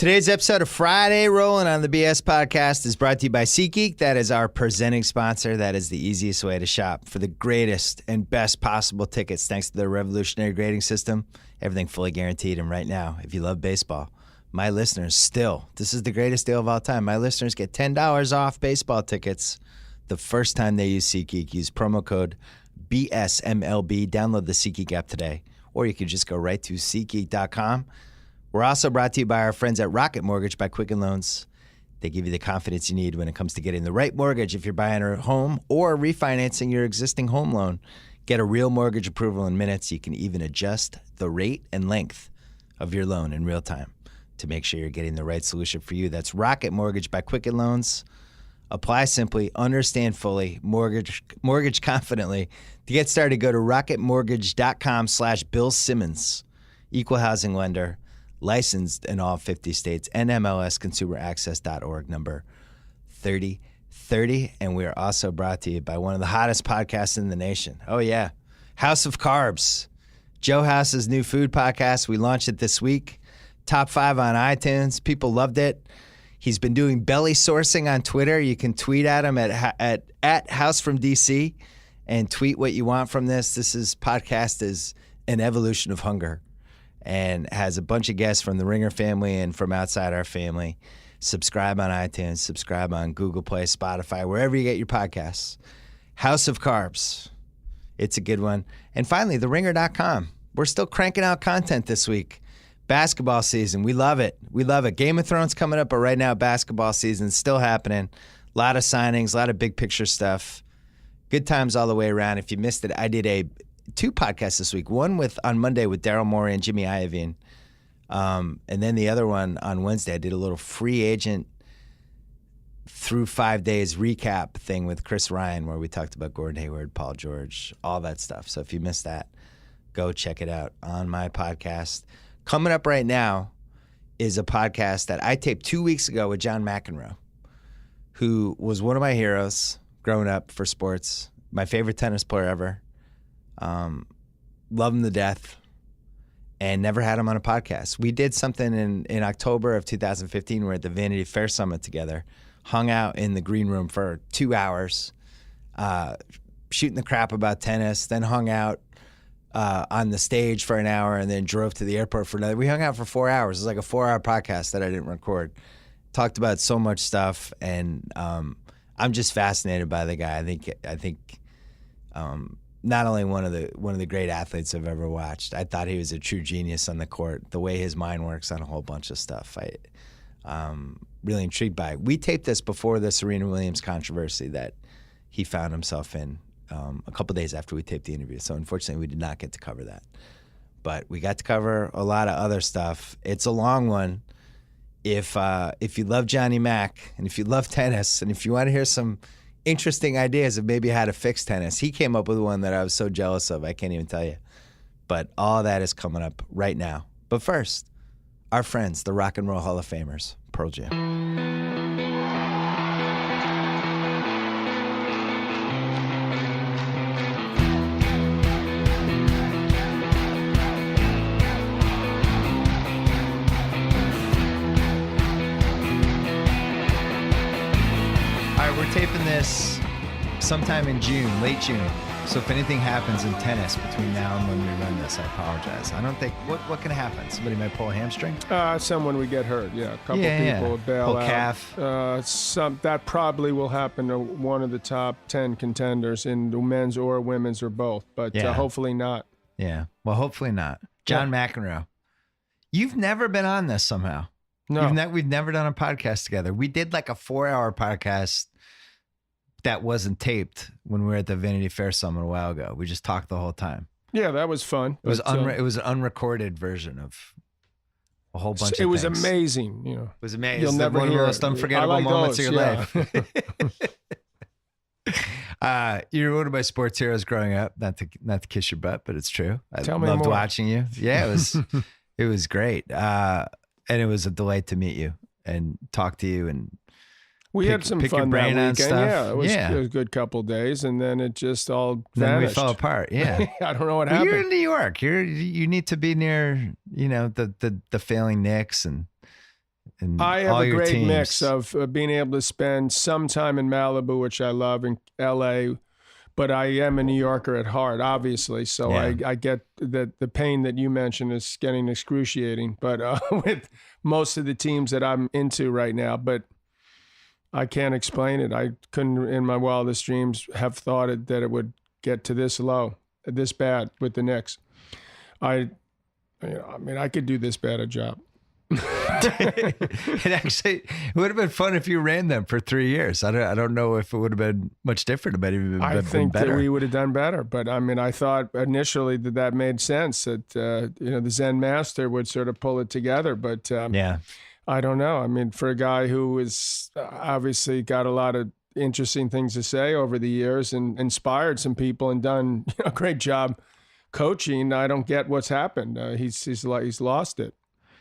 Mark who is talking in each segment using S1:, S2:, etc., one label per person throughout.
S1: Today's episode of Friday Rolling on the BS Podcast is brought to you by SeatGeek. That is our presenting sponsor. That is the easiest way to shop for the greatest and best possible tickets thanks to their revolutionary grading system. Everything fully guaranteed. And right now, if you love baseball, my listeners still, this is the greatest deal of all time. My listeners get $10 off baseball tickets the first time they use SeatGeek. Use promo code BSMLB. Download the SeatGeek app today. Or you can just go right to SeatGeek.com. We're also brought to you by our friends at Rocket Mortgage by Quicken Loans. They give you the confidence you need when it comes to getting the right mortgage if you're buying a home or refinancing your existing home loan. Get a real mortgage approval in minutes. You can even adjust the rate and length of your loan in real time to make sure you're getting the right solution for you. That's Rocket Mortgage by Quicken Loans. Apply simply, understand fully, mortgage confidently. To get started, go to rocketmortgage.com/Bill Simmons. Equal housing lender. Licensed in all 50 states, NMLSconsumeraccess.org, number 3030. And we are also brought to you by one of the hottest podcasts in the nation. Oh, yeah. House of Carbs. Joe House's new food podcast. We launched it this week. Top 5 on iTunes. People loved it. He's been doing belly sourcing on Twitter. You can tweet at him at House from DC and tweet what you want from this. This podcast is an evolution of hunger, and has a bunch of guests from the Ringer family and from outside our family. Subscribe on iTunes, subscribe on Google Play, Spotify, wherever you get your podcasts. House of Carbs. It's a good one. And finally, theringer.com. We're still cranking out content this week. Basketball season. We love it. We love it. Game of Thrones coming up, but right now basketball season is still happening. A lot of signings, a lot of big picture stuff. Good times all the way around. If you missed it, I did two podcasts this week. One on Monday with Daryl Morey and Jimmy Iovine. And then the other one on Wednesday, I did a little free agent through 5 days recap thing with Chris Ryan where we talked about Gordon Hayward, Paul George, all that stuff. So if you missed that, go check it out on my podcast. Coming up right now is a podcast that I taped 2 weeks ago with John McEnroe, who was one of my heroes growing up for sports, my favorite tennis player ever. Love him to death, and never had him on a podcast. We did something in October of 2015. We were at the Vanity Fair Summit together, hung out in the green room for 2 hours, shooting the crap about tennis, then hung out on the stage for an hour, and then drove to the airport for another. We hung out for 4 hours. It was like a 4-hour podcast that I didn't record. Talked about so much stuff, and I'm just fascinated by the guy. I think not only one of the great athletes I've ever watched. I thought he was a true genius on the court. The way his mind works on a whole bunch of stuff, really intrigued by. We taped this before the Serena Williams controversy that he found himself in a couple days after we taped the interview. So unfortunately, we did not get to cover that. But we got to cover a lot of other stuff. It's a long one. If you love Johnny Mac, and if you love tennis, and if you want to hear some interesting ideas of maybe how to fix tennis, he came up with one that I was so jealous of, I can't even tell you. But all that is coming up right now. But first, our friends, the Rock and Roll Hall of Famers, Pearl Jam. Taping this sometime in June, late June. So if anything happens in tennis between now and when we run this, I apologize. I don't think what can happen. Somebody might pull a hamstring.
S2: Someone would get hurt. Yeah, a couple people would bail
S1: pull
S2: out.
S1: Calf.
S2: That probably will happen to one of the top 10 contenders in the men's or women's or both. But hopefully not.
S1: Yeah. Well, hopefully not. John McEnroe. You've never been on this somehow.
S2: No.
S1: We've never done a podcast together. We did like a 4-hour podcast that wasn't taped when we were at the Vanity Fair Summit a while ago. We just talked the whole time.
S2: Yeah, that was fun.
S1: It was an unrecorded version of a whole bunch of things.
S2: It was amazing. It
S1: was amazing.
S2: You'll never
S1: one of the most unforgettable moments of your life. You're one of my sports heroes growing up. Not to kiss your butt, but it's true. I loved watching you. Yeah, it was great. And it was a delight to meet you and talk to you and
S2: we had some fun that weekend. Yeah, it was a good couple of days, and then it just all vanished.
S1: Then we fell apart. Yeah,
S2: I don't know what happened.
S1: You're in New York. You need to be near, the failing Knicks and and
S2: I have
S1: all
S2: a
S1: your
S2: great
S1: teams.
S2: mix of being able to spend some time in Malibu, which I love, in LA, but I am a New Yorker at heart, obviously. So
S1: Yeah.
S2: I get that the pain that you mentioned is getting excruciating, but with most of the teams that I'm into right now, but I can't explain it. I couldn't, in my wildest dreams, have thought that it would get to this low, this bad with the Knicks. I mean, I could do this bad a job.
S1: It would have been fun if you ran them for 3 years. I don't know if it would have been much different. It might even
S2: I
S1: been
S2: think
S1: better.
S2: that we would have done better. But I mean, I thought initially that made sense, that the Zen master would sort of pull it together. But
S1: Yeah.
S2: I don't know. I mean, for a guy who is obviously got a lot of interesting things to say over the years and inspired some people and done a great job coaching, I don't get what's happened. He's lost it.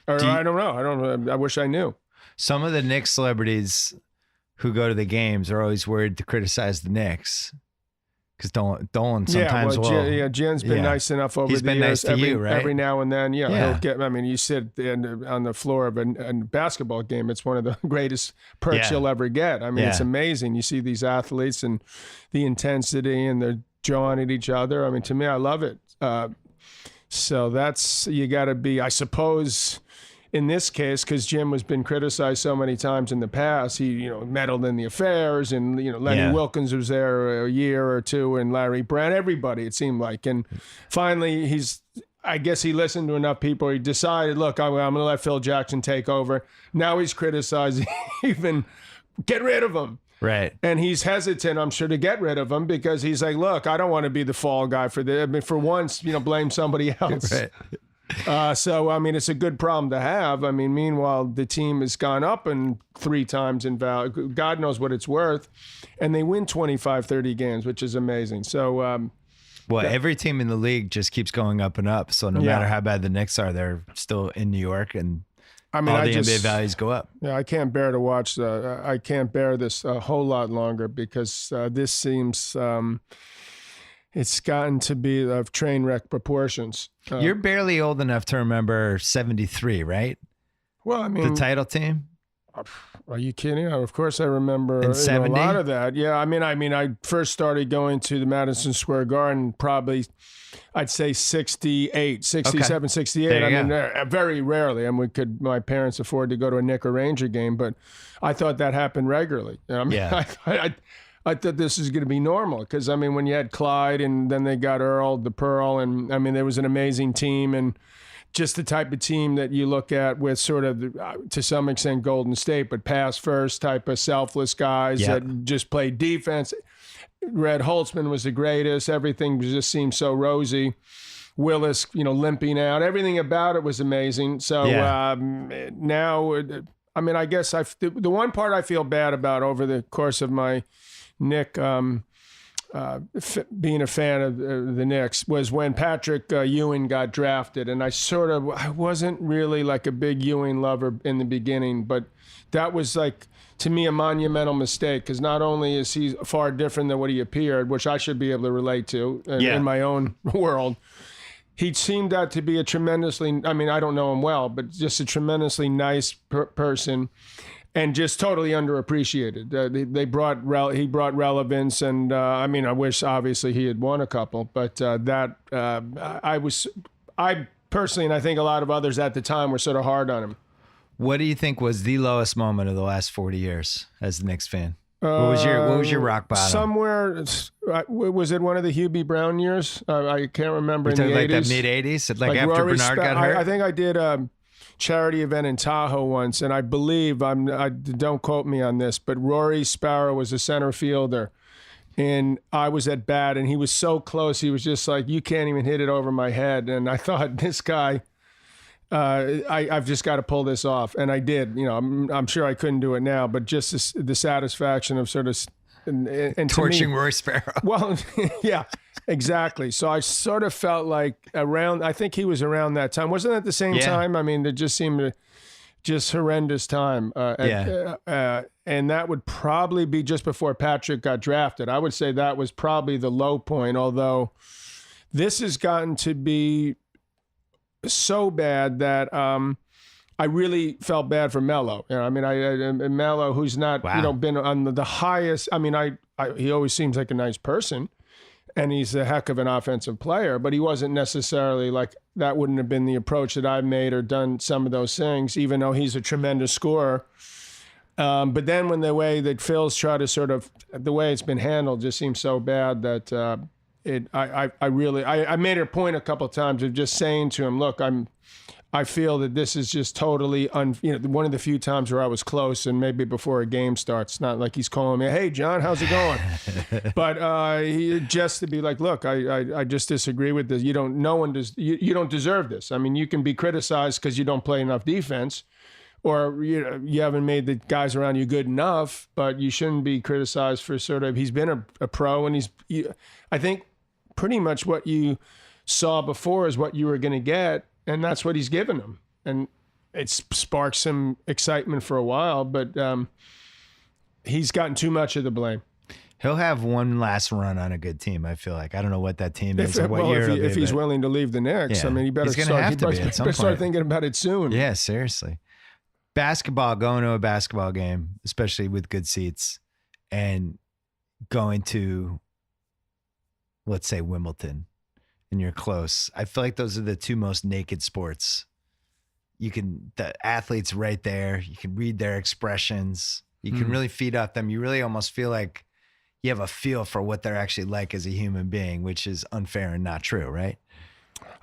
S2: Or I don't know. I wish I knew.
S1: Some of the Knicks celebrities who go to the games are always worried to criticize the Knicks because Dolan sometimes will.
S2: Jen's been nice enough over
S1: He's
S2: the
S1: been
S2: years.
S1: nice to you, right?
S2: Every now and then,
S1: Yeah.
S2: he'll get. I mean, you sit on the floor of a basketball game. It's one of the greatest perks you'll ever get. I mean, it's amazing. You see these athletes and the intensity, and they're jawing at each other. I mean, to me, I love it. So that's, you got to be, I suppose, in this case, because Jim has been criticized so many times in the past, he meddled in the affairs, and Lenny Wilkins was there a year or two, and Larry Brown, everybody, it seemed like, and finally I guess he listened to enough people. He decided, look, I'm going to let Phil Jackson take over. Now he's criticizing, even get rid of him.
S1: Right.
S2: And he's hesitant, I'm sure, to get rid of him because he's like, look, I don't want to be the fall guy for this. I mean, for once, blame somebody else.
S1: Right.
S2: So, I mean, it's a good problem to have. I mean, meanwhile, the team has gone up 3 times in value. God knows what it's worth. And they win 25, 30 games, which is amazing. So,
S1: every team in the league just keeps going up and up. So no matter how bad the Knicks are, they're still in New York, and
S2: I mean,
S1: all the NBA values go up.
S2: Yeah, I can't bear to watch. I can't bear this a whole lot longer because this seems it's gotten to be of train wreck proportions.
S1: You're barely old enough to remember 73, right?
S2: Well, I mean,
S1: the title team.
S2: Are you kidding? Of course, I remember
S1: in 70?
S2: A lot of that. Yeah, I mean, I first started going to the Madison Square Garden probably, I'd say 68, 67, 68. I mean, very rarely. I mean, my parents afford to go to a Knick or Ranger game, but I thought that happened regularly. I mean, I thought this is going to be normal because, I mean, when you had Clyde and then they got Earl, the Pearl, and I mean, there was an amazing team, and just the type of team that you look at with sort of, to some extent, Golden State, but pass first type of selfless guys that just play defense. Red Holtzman was the greatest. Everything just seemed so rosy. Willis, limping out. Everything about it was amazing. So now, I mean, I guess the one part I feel bad about over the course of my Knick being a fan of the Knicks was when Patrick Ewing got drafted, and I wasn't really like a big Ewing lover in the beginning, but that was like, to me, a monumental mistake because not only is he far different than what he appeared, which I should be able to relate to in my own world, he seemed out to be a tremendously, I mean, I don't know him well, but just a tremendously nice person. And just totally underappreciated. He brought relevance, and I mean, I wish obviously he had won a couple, but I personally, and I think a lot of others at the time, were sort of hard on him.
S1: What do you think was the lowest moment of the last 40 years as the Knicks fan? What was your rock bottom?
S2: Somewhere, was it one of the Hubie Brown years? I can't remember. In the 80s,
S1: like that mid 80s, like after
S2: Rory
S1: Bernard got hurt.
S2: I think I did charity event in Tahoe once, and I believe I don't quote me on this, but Rory Sparrow was a center fielder, and I was at bat, and he was so close. He was just like, you can't even hit it over my head. And I thought, this guy, I've just got to pull this off, and I did. I'm sure I couldn't do it now, but just the satisfaction of sort of and
S1: torching Rory Sparrow.
S2: Well, yeah. Exactly. So I sort of felt like I think he was around that time. Wasn't that the same time? I mean, it just seemed just horrendous time. And that would probably be just before Patrick got drafted. I would say that was probably the low point, although this has gotten to be so bad that I really felt bad for Melo. You know, I mean, Melo, who's not, been on the highest. I mean, he always seems like a nice person, and he's a heck of an offensive player, but he wasn't necessarily like, that wouldn't have been the approach that I've made or done some of those things, even though he's a tremendous scorer. But then when the way that Phil's tried to sort of, the way it's been handled just seems so bad that I made a point a couple of times of just saying to him, look, I feel that this is just totally, one of the few times where I was close, and maybe before a game starts, not like he's calling me, hey, John, how's it going? But just to be like, look, I just disagree with this. You don't deserve this. I mean, you can be criticized because you don't play enough defense, or you haven't made the guys around you good enough, but you shouldn't be criticized for sort of, he's been a pro, and I think pretty much what you saw before is what you were going to get. And that's what he's given him. And it sparked some excitement for a while, but he's gotten too much of the blame.
S1: He'll have one last run on a good team, I feel like. I don't know what that team is or what year it'll be.
S2: If he's willing to leave the Knicks, I mean, he better start thinking about it soon.
S1: Yeah, seriously. Basketball, going to a basketball game, especially with good seats, and going to, let's say, Wimbledon, and you're close. I feel like those are the two most naked sports. The athlete's right there. You can read their expressions. You can really feed off them. You really almost feel like you have a feel for what they're actually like as a human being, which is unfair and not true, right?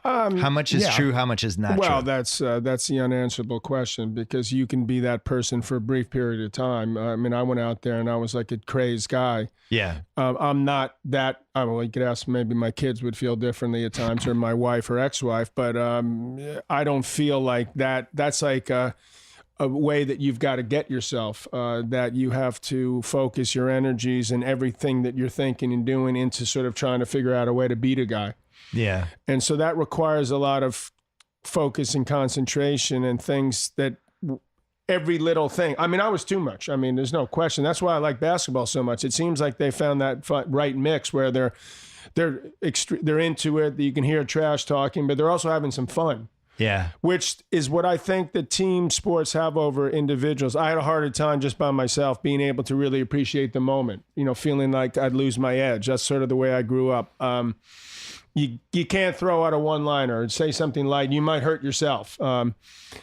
S1: How much is true? How much is not true?
S2: Well, that's the unanswerable question, because you can be that person for a brief period of time. I mean, I went out there and I was like a crazed guy.
S1: Yeah.
S2: I'm not that. You could ask, maybe my kids would feel differently at times, or my wife or ex-wife, but I don't feel like that. That's like a way that you've got to get yourself, that you have to focus your energies and everything that you're thinking and doing into sort of trying to figure out a way to beat a guy.
S1: Yeah.
S2: And so that requires a lot of focus and concentration and things that every little thing. I mean, I was too much. I mean, there's no question. That's why I like basketball so much. It seems like they found that right mix where they're into it. You can hear trash talking, but they're also having some fun.
S1: Yeah.
S2: Which is what I think that team sports have over individuals. I had a harder time just by myself being able to really appreciate the moment, feeling like I'd lose my edge. That's sort of the way I grew up. You can't throw out a one-liner and say something light. You might hurt yourself.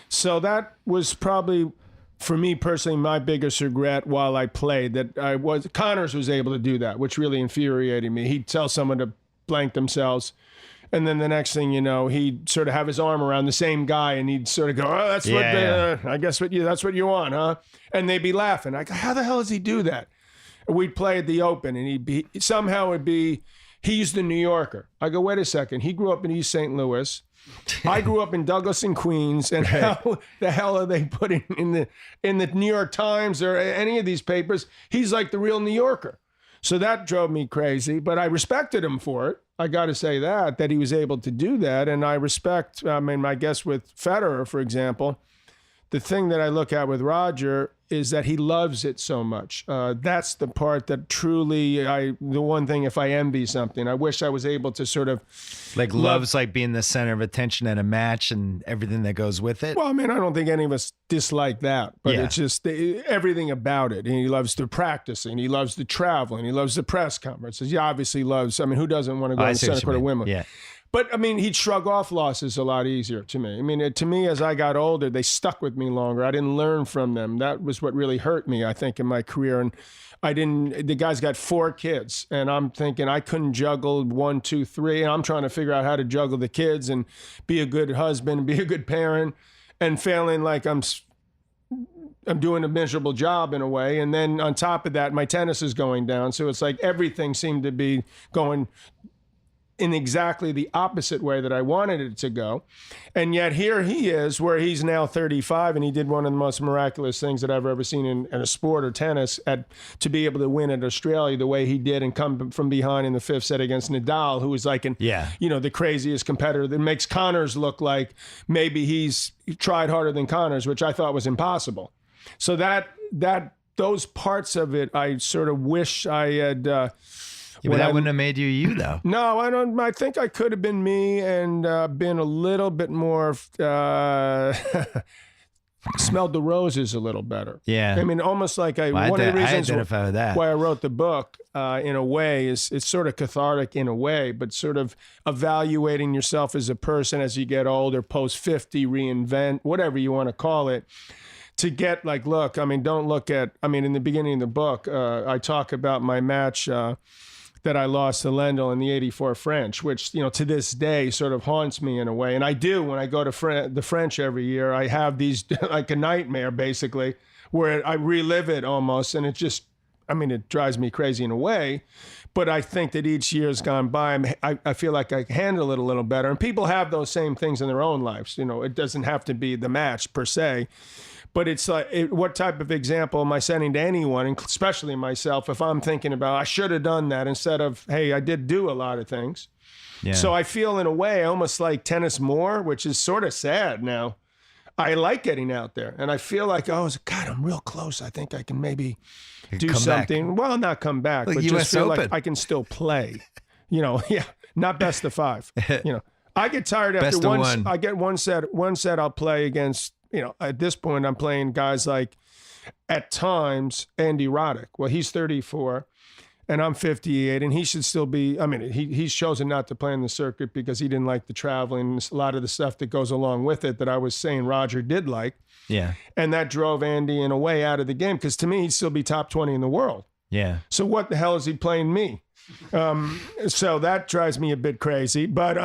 S2: So that was probably, for me personally, my biggest regret while I played. Connors was able to do that, which really infuriated me. He'd tell someone to blank themselves, and then the next thing you know, he'd sort of have his arm around the same guy, and he'd sort of go, "Oh, that's I guess that's what you want, huh?" And they'd be laughing. I go, "How the hell does he do that?" And we'd play at the Open, and he's the New Yorker. I go, wait a second. He grew up in East St. Louis. I grew up in Douglas and Queens. And how the hell are they putting in the New York Times or any of these papers? He's like the real New Yorker. So that drove me crazy. But I respected him for it. I got to say that he was able to do that. And I respect, I guess with Federer, for example, the thing that I look at with Roger is that he loves it so much. That's the part that truly, the one thing, if I envy something, I wish I was able to sort of...
S1: Like loves like being the center of attention at a match and everything that goes with it?
S2: Well, I mean, I don't think any of us dislike that, but it's just everything about it. And he loves the practicing, he loves the traveling, he loves the press conferences. He obviously loves, who doesn't want to go to the center court of Wimbledon?
S1: Yeah.
S2: But, he'd shrug off losses a lot easier to me. To me, as I got older, they stuck with me longer. I didn't learn from them. That was what really hurt me, I think, in my career. And the guy's got 4 kids, and I'm thinking I couldn't juggle 1, 2, 3. And I'm trying to figure out how to juggle the kids and be a good husband and be a good parent, and feeling like I'm doing a miserable job in a way. And then on top of that, my tennis is going down. So it's like everything seemed to be going in exactly the opposite way that I wanted it to go. And yet here he is, where he's now 35, and he did one of the most miraculous things that I've ever seen in a sport or tennis, to be able to win at Australia the way he did and come from behind in the 5th set against Nadal, who was like the craziest competitor that makes Connors look like maybe he's tried harder than Connors, which I thought was impossible. So those parts of it, I sort of wish I had...
S1: but that wouldn't have made you though.
S2: No, I don't. I think I could have been me and been a little bit more smelled the roses a little better.
S1: Yeah.
S2: I mean, almost like one of the reasons why I wrote the book, in a way, is it's sort of cathartic in a way, but sort of evaluating yourself as a person as you get older, post 50, reinvent, whatever you want to call it, to get like, look, I mean, don't look at, I mean, in the beginning of the book, I talk about my match that I lost to Lendl in the 84 French, which, you know, to this day sort of haunts me in a way. And I do, when I go to the French every year, I have these, like a nightmare basically, where I relive it almost. And it just, I mean, it drives me crazy in a way. But I think that each year's gone by, I feel like I handle it a little better. And people have those same things in their own lives. You know, it doesn't have to be the match per se. But it's like, what type of example am I setting to anyone, and especially myself, if I'm thinking about, I should have done that, instead of, hey, I did do a lot of things. Yeah. So I feel in a way almost like tennis more, which is sort of sad now. I like getting out there, and I feel like, oh, God, I'm real close. I think I can maybe do something. Back. Well, not come back, like but just feel Open. Like I can still play. You know, yeah, not best of 5. You know, I get tired after one. I get one set. I'll play against. You know, at this point, I'm playing guys like, at times, Andy Roddick. Well, he's 34, and I'm 58, and he should still be. I mean, he's chosen not to play in the circuit because he didn't like the traveling and a lot of the stuff that goes along with it that I was saying Roger did like. Yeah. And that drove Andy in a way out of the game, because to me, he'd still be top 20 in the world. Yeah. So what the hell is he playing me? So that drives me a bit crazy, but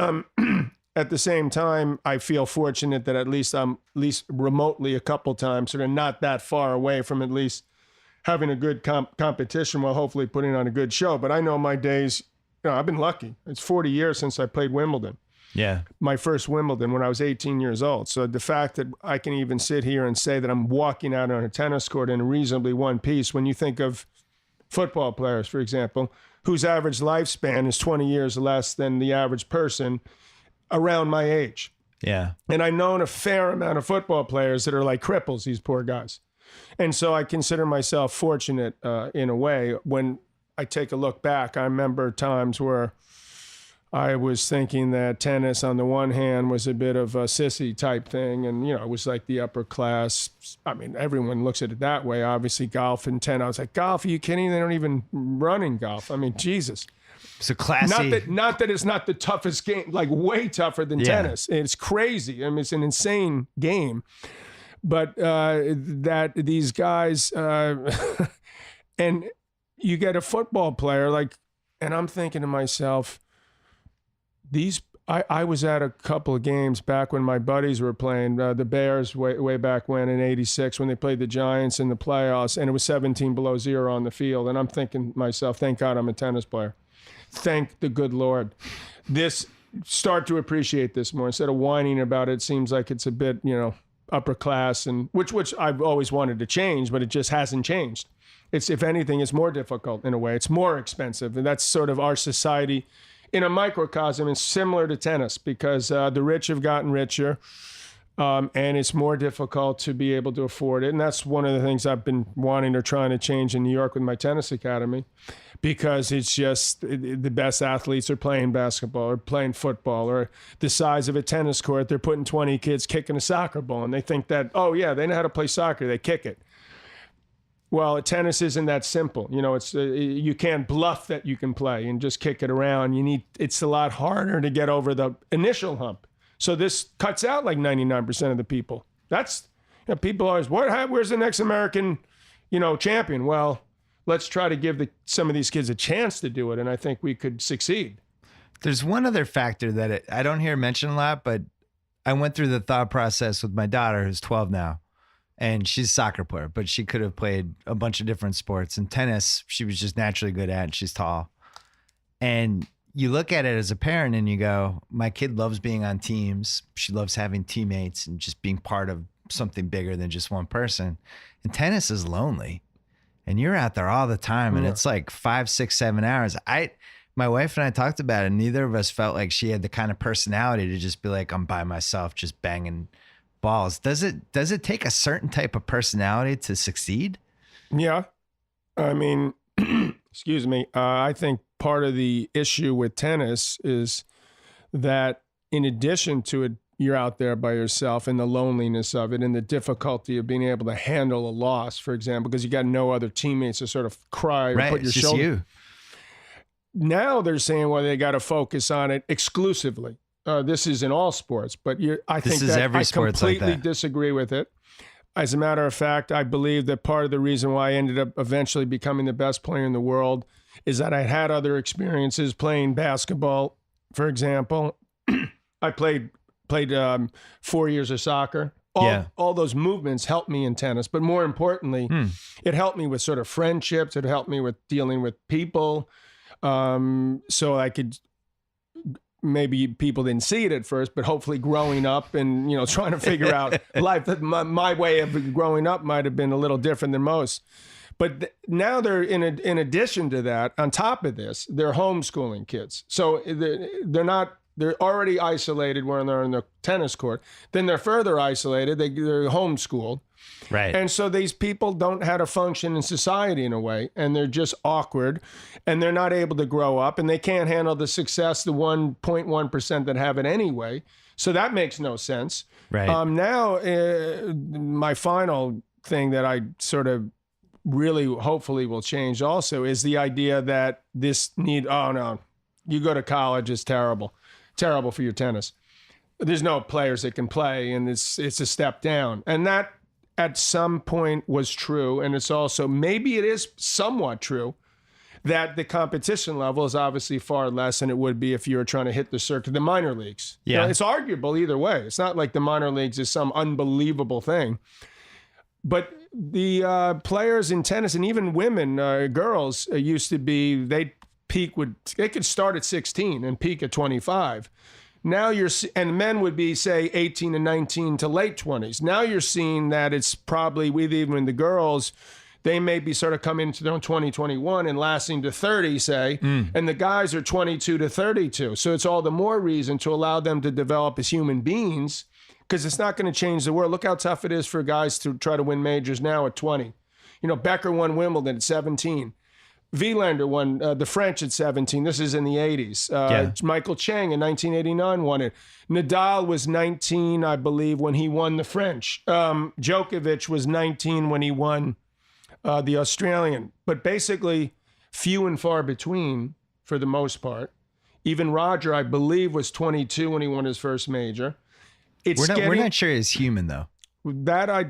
S2: at the same time, I feel fortunate that at least I'm remotely a couple times, sort of not that far away from at least having a good competition while hopefully putting on a good show. But I know my days, you know, I've been lucky. It's 40 years since I played Wimbledon. Yeah. My first Wimbledon when I was 18 years old. So the fact that I can even sit here and say that I'm walking out on a tennis court in a reasonably one piece, when you think of football players, for example, whose average lifespan is 20 years less than the average person around my age. Yeah. And I've known a fair amount of football players that are like cripples, these poor guys. And so I consider myself fortunate in a way. When I take a look back, I remember times where I was thinking that tennis on the one hand was a bit of a sissy type thing. And, you know, it was like the upper class. I mean, everyone looks at it that way. Obviously, golf and tennis. I was like, golf, are you kidding? They don't even run in golf. I mean, Jesus.
S1: So classy.
S2: Not that it's not the toughest game, like way tougher than tennis. It's crazy. I mean, it's an insane game. But that these guys, and you get a football player, like, and I'm thinking to myself, I was at a couple of games back when my buddies were playing the Bears way back when in '86 when they played the Giants in the playoffs, and it was 17 below zero on the field. And I'm thinking to myself, thank God I'm a tennis player. Thank the good Lord. Start to appreciate this more. Instead of whining about it, seems like it's a bit, you know, upper class, and which I've always wanted to change, but it just hasn't changed. It's, if anything, it's more difficult in a way. It's more expensive. And that's sort of our society in a microcosm. It's similar to tennis because the rich have gotten richer. And it's more difficult to be able to afford it. And that's one of the things I've been wanting or trying to change in New York with my tennis academy, because it's just the best athletes are playing basketball or playing football, or the size of a tennis court, they're putting 20 kids kicking a soccer ball. And they think that, oh, yeah, they know how to play soccer. They kick it. Well, tennis isn't that simple. You know, it's you can't bluff that you can play and just kick it around. It's a lot harder to get over the initial hump. So this cuts out like 99% of the people. That's, you know, people always, where's the next American, you know, champion? Well, let's try to give some of these kids a chance to do it, and I think we could succeed.
S1: There's one other factor that I don't hear mentioned a lot, but I went through the thought process with my daughter, who's 12 now, and she's a soccer player, but she could have played a bunch of different sports. And tennis, she was just naturally good at, and she's tall. And you look at it as a parent and you go, my kid loves being on teams. She loves having teammates and just being part of something bigger than just one person. And tennis is lonely. And you're out there all the time. And it's like 5, 6, 7 hours. My wife and I talked about it. And neither of us felt like she had the kind of personality to just be like, I'm by myself, just banging balls. Does it take a certain type of personality to succeed?
S2: Yeah. I mean, excuse me. I think part of the issue with tennis is that in addition to it, you're out there by yourself, and the loneliness of it and the difficulty of being able to handle a loss, for example, because you got no other teammates to sort of cry or put your shoulder.
S1: You.
S2: Now they're saying, well, they got to focus on it exclusively. This is in all sports, but I think that I completely disagree with it. As a matter of fact, I believe that part of the reason why I ended up eventually becoming the best player in the world is that I had other experiences playing basketball, for example. I played 4 years of soccer. All those movements helped me in tennis, but more importantly, it helped me with sort of friendships. It helped me with dealing with people. So I could, maybe people didn't see it at first, but hopefully growing up and, trying to figure out life, my way of growing up might have been a little different than most. But now they're, in addition to that, on top of this, they're homeschooling kids. So they're already isolated when they're on the tennis court. Then they're further isolated. They're homeschooled.
S1: Right.
S2: And so these people don't have to function in society in a way, and they're just awkward, and they're not able to grow up, and they can't handle the success, the 1.1% that have it anyway. So that makes no sense.
S1: Right.
S2: Now, my final thing that I sort of really hopefully will change also is the idea that you go to college is terrible for your tennis. There's no players that can play, and it's a step down. And that at some point was true. And it's also, maybe it is somewhat true, that the competition level is obviously far less than it would be if you were trying to hit the circuit, the minor leagues.
S1: Yeah.
S2: It's arguable either way. It's not like the minor leagues is some unbelievable thing. But the players in tennis, and even women, girls, used to be, they could start at 16 and peak at 25. Now and men would be, say, 18 and 19 to late 20s. Now you're seeing that it's probably, with even the girls, they may be sort of coming into their own 20, 21 and lasting to 30, say, and the guys are 22 to 32. So it's all the more reason to allow them to develop as human beings, because it's not going to change the world. Look how tough it is for guys to try to win majors now at 20. Becker won Wimbledon at 17. Wielander won the French at 17. This is in the 80s. Michael Chang in 1989 won it. Nadal was 19, I believe, when he won the French. Djokovic was 19 when he won the Australian. But basically, few and far between for the most part. Even Roger, I believe, was 22 when he won his first major.
S1: We're not sure he's human, though.
S2: That I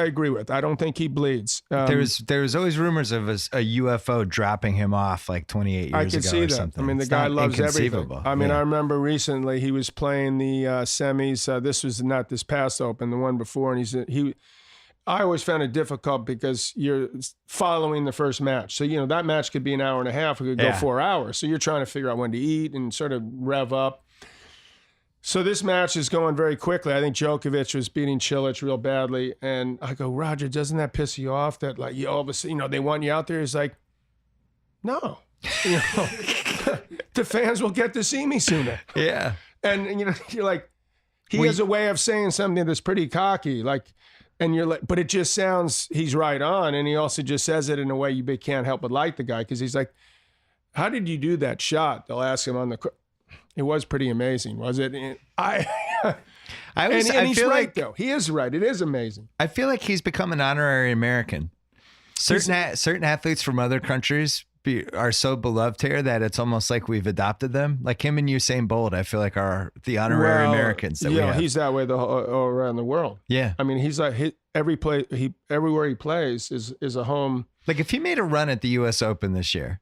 S2: agree with. I don't think he bleeds.
S1: There was always rumors of a UFO dropping him off like 28 years ago.
S2: I can see that.
S1: Something.
S2: I mean, the guy loves everything. I mean, I remember recently he was playing the semis. This was not this past Open, the one before, and I always found it difficult because you're following the first match. So that match could be an hour and a half. It could go 4 hours. So you're trying to figure out when to eat and sort of rev up. So this match is going very quickly. I think Djokovic was beating Cilic real badly. And I go, Roger, doesn't that piss you off that like you all of a sudden, they want you out there? He's like, no, the fans will get to see me sooner.
S1: Yeah.
S2: And you're like, he has a way of saying something that's pretty cocky. Like, and you're like, but it just sounds, he's right on. And he also just says it in a way you can't help but like the guy. Cause he's like, how did you do that shot? They'll ask him on the It was pretty amazing, was it? And he's right, though. He is right. It is amazing.
S1: I feel like he's become an honorary American. Certain athletes from other countries are so beloved here that it's almost like we've adopted them. Like him and Usain Bolt, I feel like are the honorary Americans that we have.
S2: He's that way all around the world.
S1: Yeah.
S2: I mean, he's like everywhere he plays is a home.
S1: Like if he made a run at the U.S. Open this year,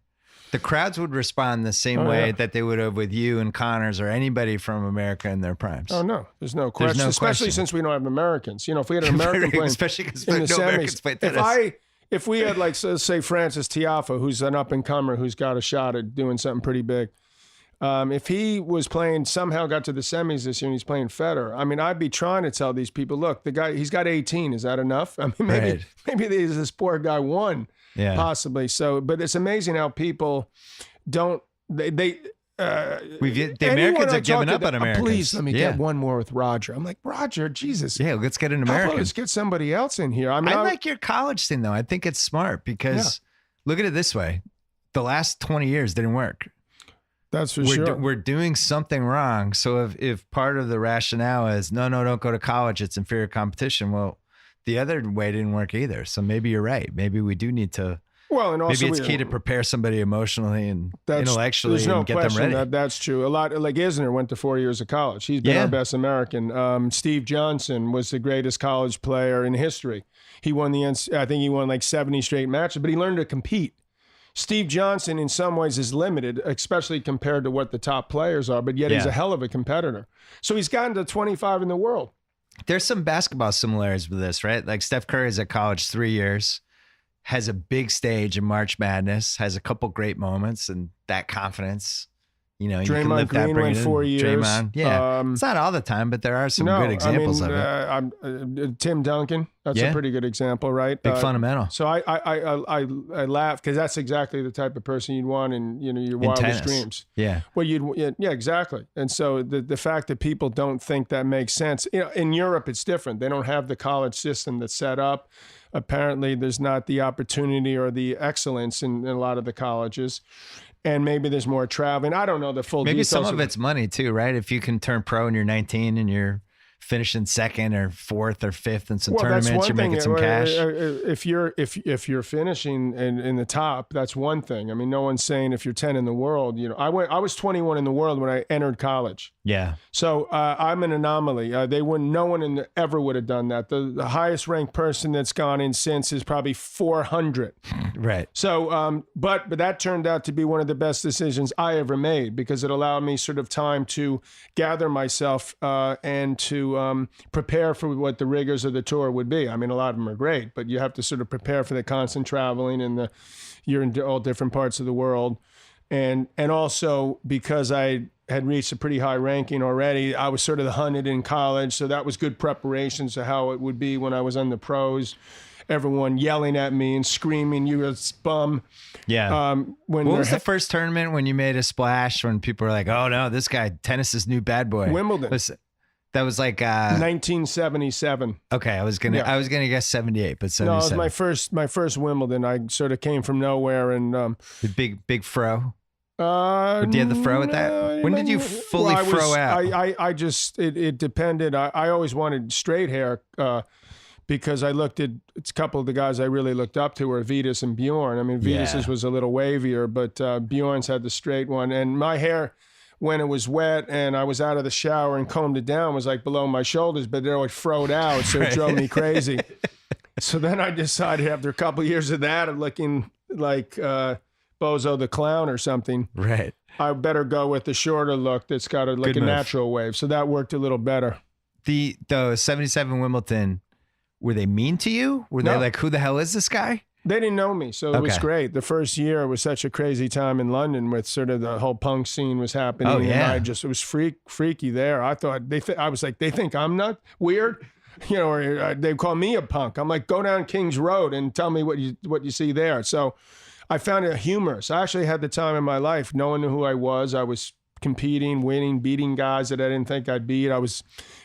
S1: the crowds would respond the same way that they would have with you and Connors or anybody from America in their primes.
S2: Oh, no. There's no question. Especially since we don't have Americans. If we had an American playing
S1: especially because
S2: in
S1: no
S2: the
S1: Americans play
S2: semis.
S1: tennis.
S2: If we had, like, say, Francis Tiafoe, who's an up-and-comer who's got a shot at doing something pretty big, if he was playing, somehow got to the semis this year and he's playing Federer, I mean, I'd be trying to tell these people, look, the guy, he's got 18. Is that enough? I mean, maybe this poor guy won. Yeah. Possibly. So, but it's amazing how people don't, the
S1: Americans have given up on Americans.
S2: Please let me get one more with Roger. I'm like, Roger, Jesus.
S1: Yeah, let's get an American.
S2: Let's get somebody else in here. I mean,
S1: I like your college thing, though. I think it's smart because look at it this way. The last 20 years didn't work.
S2: That's for sure.
S1: We're doing something wrong. So if part of the rationale is no, don't go to college, it's inferior competition. Well, the other way didn't work either. So maybe you're right. Maybe we do need to. Well, and also maybe it's key to prepare somebody emotionally and intellectually and get them ready.
S2: That's true. A lot like Isner went to 4 years of college. He's been our best American. Steve Johnson was the greatest college player in history. He won I think he won like 70 straight matches, but he learned to compete. Steve Johnson, in some ways, is limited, especially compared to what the top players are, but yet he's a hell of a competitor. So he's gotten to 25 in the world.
S1: There's some basketball similarities with this, right? Like Steph Curry is at college 3 years, has a big stage in March Madness, has a couple great moments, and that confidence. You know, you can live
S2: Green
S1: that.
S2: Went 4 years.
S1: Draymond, it's not all the time, but there are some good examples of it.
S2: Tim Duncan, that's a pretty good example, right?
S1: Big fundamental.
S2: So I laugh because that's exactly the type of person you'd want in your wildest dreams.
S1: Yeah.
S2: Well, exactly. And so the fact that people don't think that makes sense, in Europe it's different. They don't have the college system that's set up. Apparently, there's not the opportunity or the excellence in a lot of the colleges. And maybe there's more traveling. I don't know the full details.
S1: Maybe some of it's money too, right? If you can turn pro and you're 19 and you're finishing second or fourth or fifth in some tournaments, you're making some cash.
S2: If you're finishing in the top, that's one thing. I mean, no one's saying if you're 10 in the world. I was 21 in the world when I entered college.
S1: Yeah.
S2: So I'm an anomaly. No one ever would have done that. The highest ranked person that's gone in since is probably 400.
S1: Right.
S2: So, but that turned out to be one of the best decisions I ever made because it allowed me sort of time to gather myself and to prepare for what the rigors of the tour would be. I mean, a lot of them are great, but you have to sort of prepare for the constant traveling and you're in all different parts of the world. And also because I had reached a pretty high ranking already, I was sort of hunted in college. So that was good preparation to how it would be when I was on the pros. Everyone yelling at me and screaming, "You a bum!"
S1: Yeah. What was the first tournament when you made a splash? When people were like, "Oh no, this guy, tennis's new bad boy."
S2: Wimbledon.
S1: That was like
S2: 1977.
S1: Okay, I was gonna guess 78, but 77.
S2: No, it was my first Wimbledon. I sort of came from nowhere and
S1: the big fro. Did you have the fro at that? When did you fully fro out?
S2: I just it depended. I always wanted straight hair. Because I looked at a couple of the guys I really looked up to were Vitas and Bjorn. I mean, Vitas's was a little wavier, but Bjorn's had the straight one. And my hair, when it was wet and I was out of the shower and combed it down, was like below my shoulders, but it always froed out, so it drove me crazy. So then I decided after a couple of years of that, of looking like Bozo the Clown or something,
S1: right?
S2: I better go with the shorter look that's got a natural wave. So that worked a little better.
S1: The 77 Wimbledon. Were they mean to you? Were they like, who the hell is this guy?
S2: They didn't know me, so it was great. The first year was such a crazy time in London with sort of the whole punk scene was happening.
S1: Oh, yeah.
S2: And it was freaky there. I thought, I was like, they think I'm not weird? Or they call me a punk. I'm like, go down King's Road and tell me what you see there. So I found it humorous. I actually had the time in my life. No one knew who I was. I was competing, winning, beating guys that I didn't think I'd beat. I was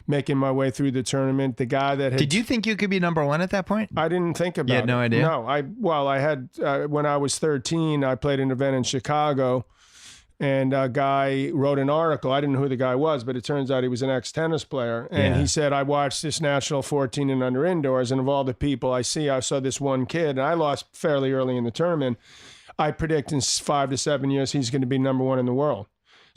S2: making my way through the tournament. The guy that had...
S1: Did you think you could be number one at that point?
S2: I didn't think about it.
S1: You had no idea?
S2: No. I had, when I was 13, I played an event in Chicago and a guy wrote an article. I didn't know who the guy was, but it turns out he was an ex-tennis player. And he said, I watched this national 14 and under indoors, and of all the people I saw this one kid, and I lost fairly early in the tournament. I predict in 5 to 7 years, he's going to be number one in the world.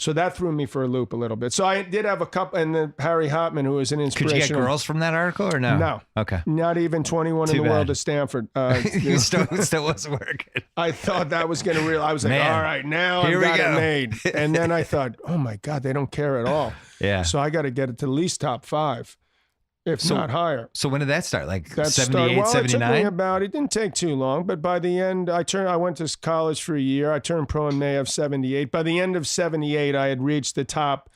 S2: So that threw me for a loop a little bit. So I did have a couple, and then Harry Hopman, who was an inspiration.
S1: Could you get girls from that article or no?
S2: No.
S1: Okay.
S2: Not even 21 in the world at Stanford.
S1: Still wasn't working.
S2: I thought that was going to I was like, all right, now I've got it made. And then I thought, oh my God, they don't care at all.
S1: Yeah.
S2: So I got to get it to at least top 5. If not higher.
S1: So when did that start? Like 78, 79?
S2: It didn't take too long, but by the end, I went to college for a year. I turned pro in May of 78. By the end of 78, I had reached the top.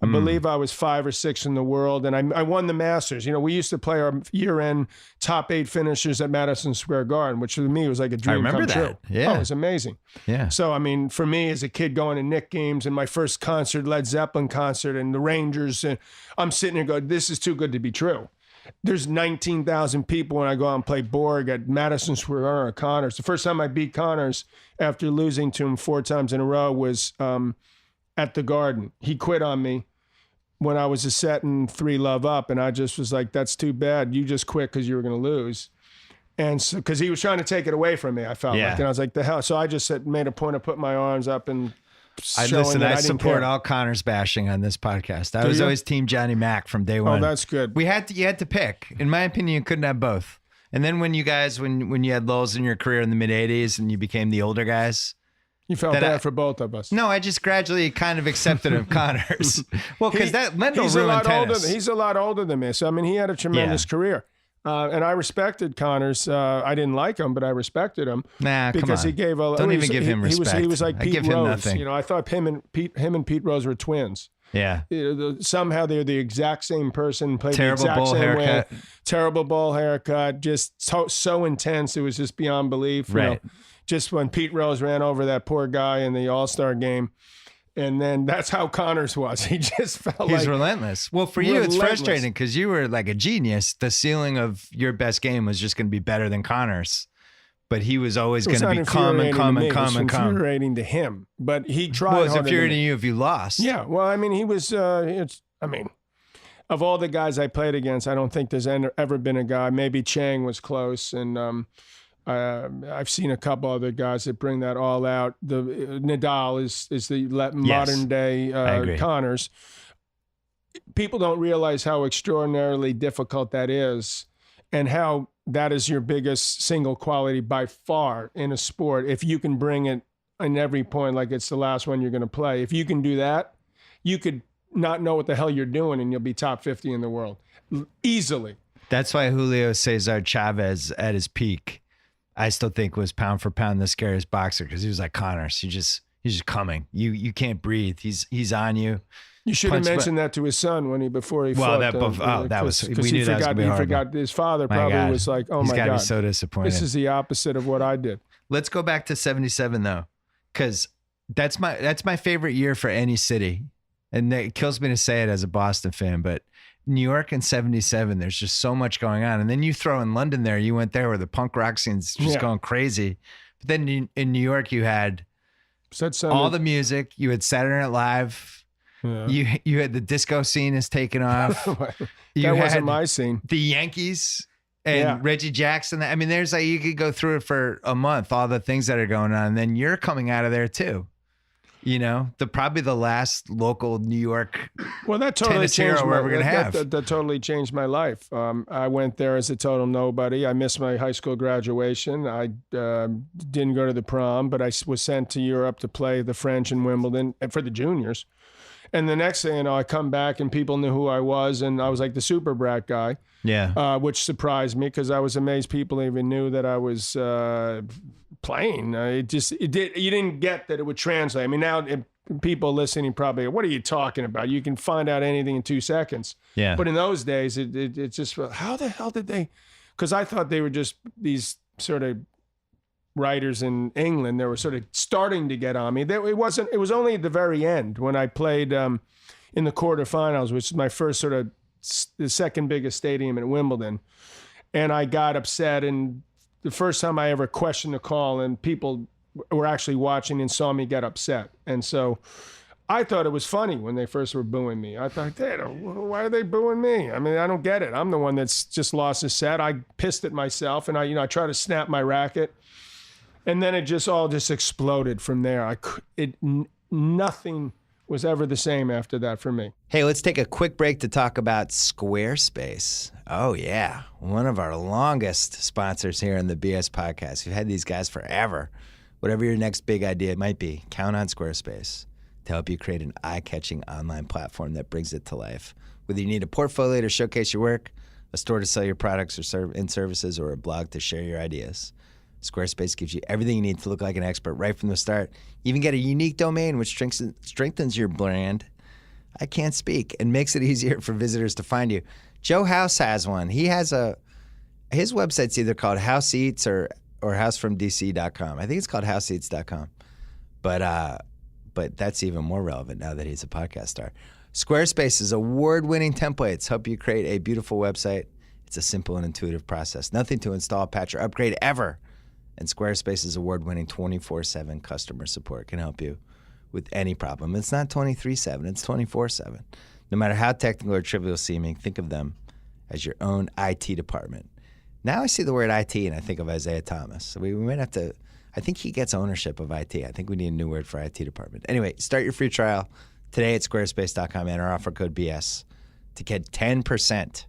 S2: I believe I was 5 or 6 in the world, and I won the Masters. We used to play our year-end top 8 finishers at Madison Square Garden, which for me was like a dream come true.
S1: Yeah.
S2: Oh, it was amazing.
S1: Yeah.
S2: So, I mean, for me as a kid going to Knicks games and my first concert, Led Zeppelin concert, and the Rangers, and I'm sitting there going, this is too good to be true. There's 19,000 people when I go out and play Borg at Madison Square Garden or Connors. The first time I beat Connors after losing to him 4 times in a row was at the Garden. He quit on me when I was setting 3-love up, and I just was like, that's too bad. You just quit because you were going to lose. And so, because he was trying to take it away from me, I felt like. And I was like, the hell? So I just made a point of putting my arms up and showing that I
S1: support all Connors bashing on this podcast. I was always Team Johnny Mac from day one.
S2: Oh, that's good.
S1: You had to pick. In my opinion, you couldn't have both. And then when you guys, when you had lulls in your career in the mid-'80s and you became the older guys.
S2: You felt bad for both of us.
S1: No, I just gradually kind of accepted of Connors. Well, because that Lendl ruined tennis.
S2: He's a lot older than me. So, I mean, he had a tremendous career. And I respected Connors. I didn't like him, but I respected him.
S1: Nah,
S2: because
S1: come on.
S2: He gave a.
S1: Don't even give him respect.
S2: He was like Pete Rose.
S1: Nothing.
S2: You know, I thought him and Pete Rose were twins.
S1: Yeah.
S2: Somehow they're the exact same person. Played
S1: terrible
S2: the exact
S1: bowl
S2: same
S1: haircut.
S2: Way. Terrible bowl haircut. Just so intense. It was just beyond belief. You know, just when Pete Rose ran over that poor guy in the All-Star game. And then that's how Connors was. He just felt
S1: He's relentless. Well, for you, it's frustrating because you were like a genius. The ceiling of your best game was just going to be better than Connors. But he was always going to be calm.
S2: It was infuriating to him. But he tried.
S1: Well, it's infuriating to you if you lost.
S2: Yeah. Well, I mean, he was, of all the guys I played against, I don't think there's ever been a guy, maybe Chang was close. And I've seen a couple other guys that bring that all out. The Nadal is the modern day Connors. People don't realize how extraordinarily difficult that is, and how that is your biggest single quality by far in a sport. If you can bring it in every point, like it's the last one you're going to play, if you can do that, you could not know what the hell you're doing, and you'll be top 50 in the world easily. That's
S1: why Julio Cesar Chavez at his peak, I still think, was pound for pound the scariest boxer, because he was like Connors. He's just coming. You can't breathe. He's on you.
S2: You should have mentioned that to his son before he fought.
S1: That was we knew that was gonna be hard.
S2: He forgot. His father probably was like, "Oh my God,
S1: he's got to be so disappointed."
S2: This is the opposite of what I did.
S1: Let's go back to '77 though, because that's my favorite year for any city, and it kills me to say it as a Boston fan, but New York in '77, there's just so much going on. And then you throw in London there, you went there where the punk rock scene's just going crazy. But then in New York, you had all the music. You had Saturday Night Live. Yeah. You had the disco scene is taken off.
S2: That wasn't my scene.
S1: The Yankees and Reggie Jackson. I mean, there's you could go through it for a month, all the things that are going on. And then you're coming out of there too. You know, probably the last local New York
S2: that totally changed that totally changed my life. I went there as a total nobody. I missed my high school graduation. I didn't go to the prom, but I was sent to Europe to play the French in Wimbledon for the juniors. And the next thing you know, I come back and people knew who I was, and I was like the super brat guy. Yeah. Which surprised me, because I was amazed people even knew that I was playing. You didn't get that it would translate. I mean, now people listening probably, what are you talking about? You can find out anything in 2 seconds. Yeah. But in those days, it just, how the hell did they? Because I thought they were just these sort of writers in England. They were sort of starting to get on me. It was only at the very end when I played in the quarterfinals, which is my first sort of the second biggest stadium in Wimbledon. And I got upset, and the first time I ever questioned the call, and people were actually watching and saw me get upset. And so I thought it was funny when they first were booing me. I thought, why are they booing me? I mean, I don't get it. I'm the one that's just lost his set. I pissed at myself, and I try to snap my racket. And then it just all exploded from there. Nothing was ever the same after that for me.
S1: Hey, let's take a quick break to talk about Squarespace. Oh, yeah. One of our longest sponsors here in the BS podcast. We've had these guys forever. Whatever your next big idea might be, count on Squarespace to help you create an eye-catching online platform that brings it to life. Whether you need a portfolio to showcase your work, a store to sell your products or services, or a blog to share your ideas, Squarespace gives you everything you need to look like an expert right from the start. You even get a unique domain which strengthens your brand. I can't speak, and makes it easier for visitors to find you. Joe House has one. He has his website's either called House Eats or housefromdc.com. I think it's called houseeats.com. But that's even more relevant now that he's a podcast star. Squarespace's award-winning templates help you create a beautiful website. It's a simple and intuitive process. Nothing to install, patch, or upgrade ever. And Squarespace's award-winning 24/7 customer support can help you with any problem. It's not 23/7, it's 24/7. No matter how technical or trivial seeming, think of them as your own IT department. Now I see the word IT and I think of Isaiah Thomas. So we might have to, I think he gets ownership of IT. I think we need a new word for IT department. Anyway, start your free trial today at squarespace.com. Enter offer code BS to get 10%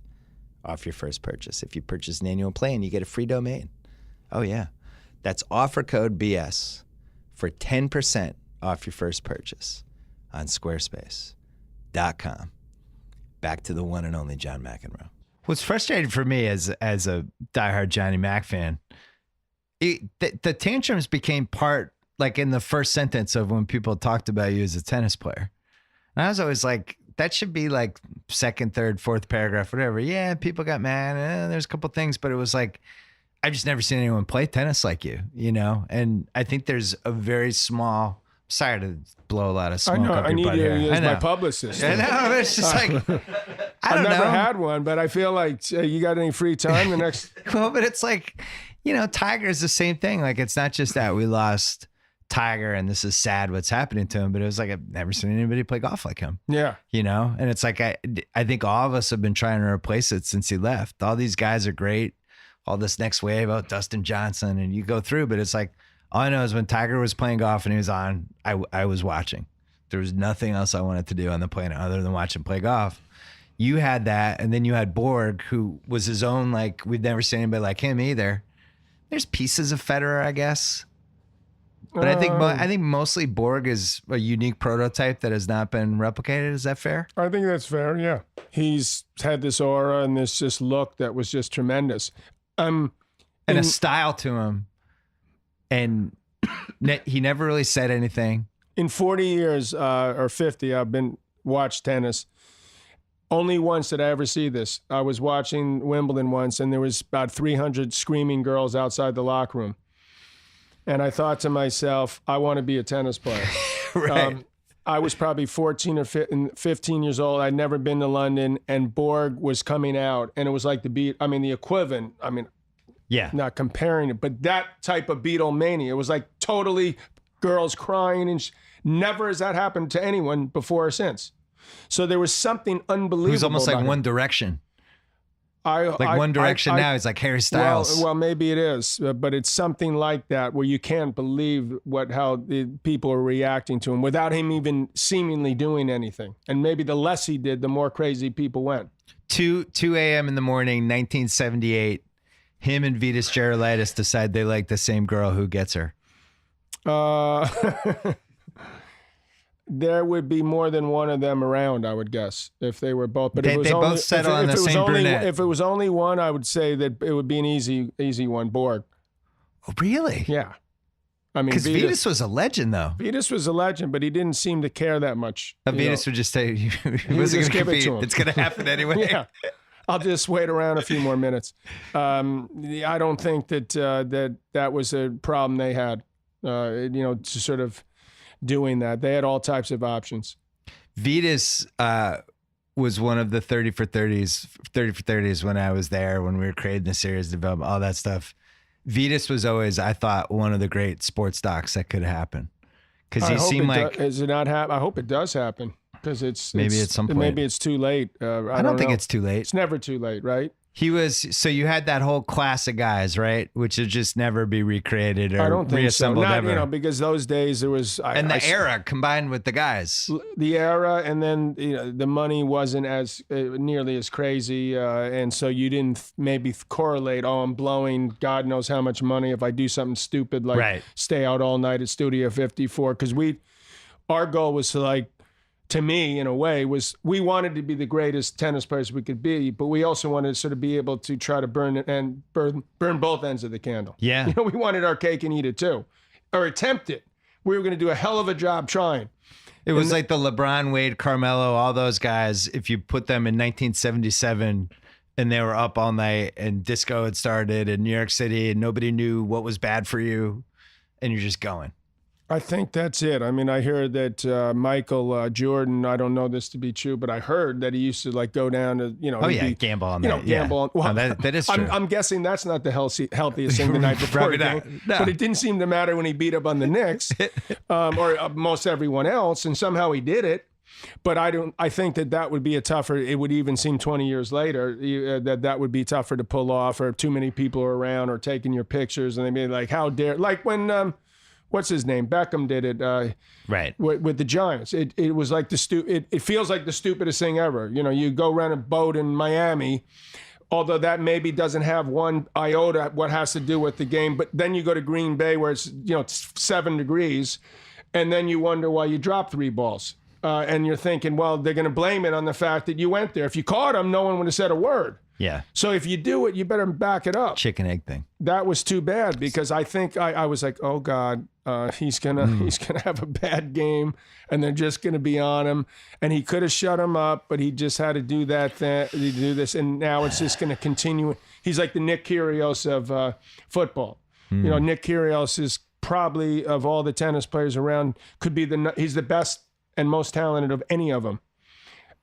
S1: off your first purchase. If you purchase an annual plan, you get a free domain. Oh, yeah. That's offer code BS for 10% off your first purchase on squarespace.com. Back to the one and only John McEnroe. What's frustrating for me as a diehard Johnny Mac fan, the tantrums became part, like in the first sentence of when people talked about you as a tennis player. And I was always like, that should be like second, third, fourth paragraph, whatever. Yeah, people got mad. There's a couple things, but it was like, I've just never seen anyone play tennis like you, you know? And I think there's a very small, sorry to blow a lot of smoke up your butt here.
S2: I need you as my publicist.
S1: I know, it's just like, I've
S2: never had one, but I feel like you got any free time the next?
S1: Well, but it's like, you know, Tiger's the same thing. Like, it's not just that we lost Tiger and this is sad what's happening to him, but it was like, I've never seen anybody play golf like him.
S2: Yeah.
S1: You know? And it's like, I think all of us have been trying to replace it since he left. All these guys are great. All this next wave about Dustin Johnson, and you go through, but it's like, all I know is when Tiger was playing golf and he was on, I was watching. There was nothing else I wanted to do on the planet other than watch him play golf. You had that, and then you had Borg, who was his own, like, we've never seen anybody like him either. There's pieces of Federer, I guess. But I think mostly Borg is a unique prototype that has not been replicated. Is that fair?
S2: I think that's fair, yeah. He's had this aura and this just look that was just tremendous.
S1: And a style to him. And he never really said anything.
S2: In 40 years or 50, I've watched tennis. Only once did I ever see this. I was watching Wimbledon once, and there was about 300 screaming girls outside the locker room. And I thought to myself, I want to be a tennis player.
S1: Right.
S2: I was probably 14 or 15 years old. I'd never been to London, and Borg was coming out, and it was like the equivalent.
S1: Yeah.
S2: Not comparing it, but that type of Beatlemania. It was like totally girls crying, and never has that happened to anyone before or since. So there was something unbelievable. It was
S1: almost like One Direction. One Direction now is like Harry Styles.
S2: Well, maybe it is, but it's something like that where you can't believe how the people are reacting to him without him even seemingly doing anything. And maybe the less he did, the more crazy people went.
S1: 2 a.m. in the morning, 1978. Him and Vitas Gerulaitis decide they like the same girl. Who gets her?
S2: There would be more than one of them around, I would guess, if they were both. But
S1: they both settle on the same brunette.
S2: If it was only one, I would say that it would be an easy one, Borg.
S1: Oh, really?
S2: Yeah.
S1: Because Vitas was a legend, though.
S2: Vitas was a legend, but he didn't seem to care that much.
S1: Vitas would just say, he wasn't going to compete. It's going to happen anyway.
S2: Yeah. I'll just wait around a few more minutes. I don't think that was a problem they had, to sort of doing that. They had all types of options.
S1: Vitas was one of the 30 for 30s when I was there, when we were creating the series development, all that stuff. Vitas was always, I thought, one of the great sports docs that could happen. Because he seemed like...
S2: Does it not happen? I hope it does happen. Because it's
S1: at some point.
S2: Maybe it's too late.
S1: I don't think it's too late.
S2: It's never too late, right?
S1: So you had that whole class of guys, right? Which would just never be recreated or
S2: I don't think
S1: reassembled
S2: so.
S1: ever.
S2: Because those days there was...
S1: era combined with the guys.
S2: The era, and then the money wasn't as nearly as crazy, and so you didn't maybe correlate, I'm blowing God knows how much money if I do something stupid like stay out all night at Studio 54. Because our goal was to me, in a way, was we wanted to be the greatest tennis players we could be, but we also wanted to sort of be able to try to burn both ends of the candle.
S1: Yeah.
S2: We wanted our cake and eat it too, or attempt it. We were going to do a hell of a job trying.
S1: It was like the LeBron, Wade, Carmelo, all those guys. If you put them in 1977 and they were up all night and disco had started in New York City and nobody knew what was bad for you and you're just going.
S2: I think that's it. I mean, I heard that Michael Jordan, I don't know this to be true, but I heard that he used to like go down to,
S1: gamble on that.
S2: Gamble on. Well,
S1: that is true.
S2: I'm guessing that's not the healthiest thing the night before.
S1: No.
S2: But it didn't seem to matter when he beat up on the Knicks or most everyone else, and somehow he did it. But I think that would be it would even seem 20 years later that would be tougher to pull off, or too many people are around or taking your pictures, and they'd be like, how dare, like when, what's his name? Beckham did it
S1: right
S2: with the Giants. It was like it feels like the stupidest thing ever. You go rent a boat in Miami, although that maybe doesn't have one iota what has to do with the game. But then you go to Green Bay where it's 7 degrees, and then you wonder why you dropped 3 balls. And you're thinking, well, they're going to blame it on the fact that you went there. If you caught them, no one would have said a word.
S1: Yeah.
S2: So if you do it, you better back it up.
S1: Chicken egg thing.
S2: That was too bad, because I think I was like, oh God, he's gonna have a bad game, and they're just gonna be on him. And he could have shut him up, but he just had to do do this, and now it's just gonna continue. He's like the Nick Kyrgios of football. Nick Kyrgios is probably, of all the tennis players around, he's the best and most talented of any of them.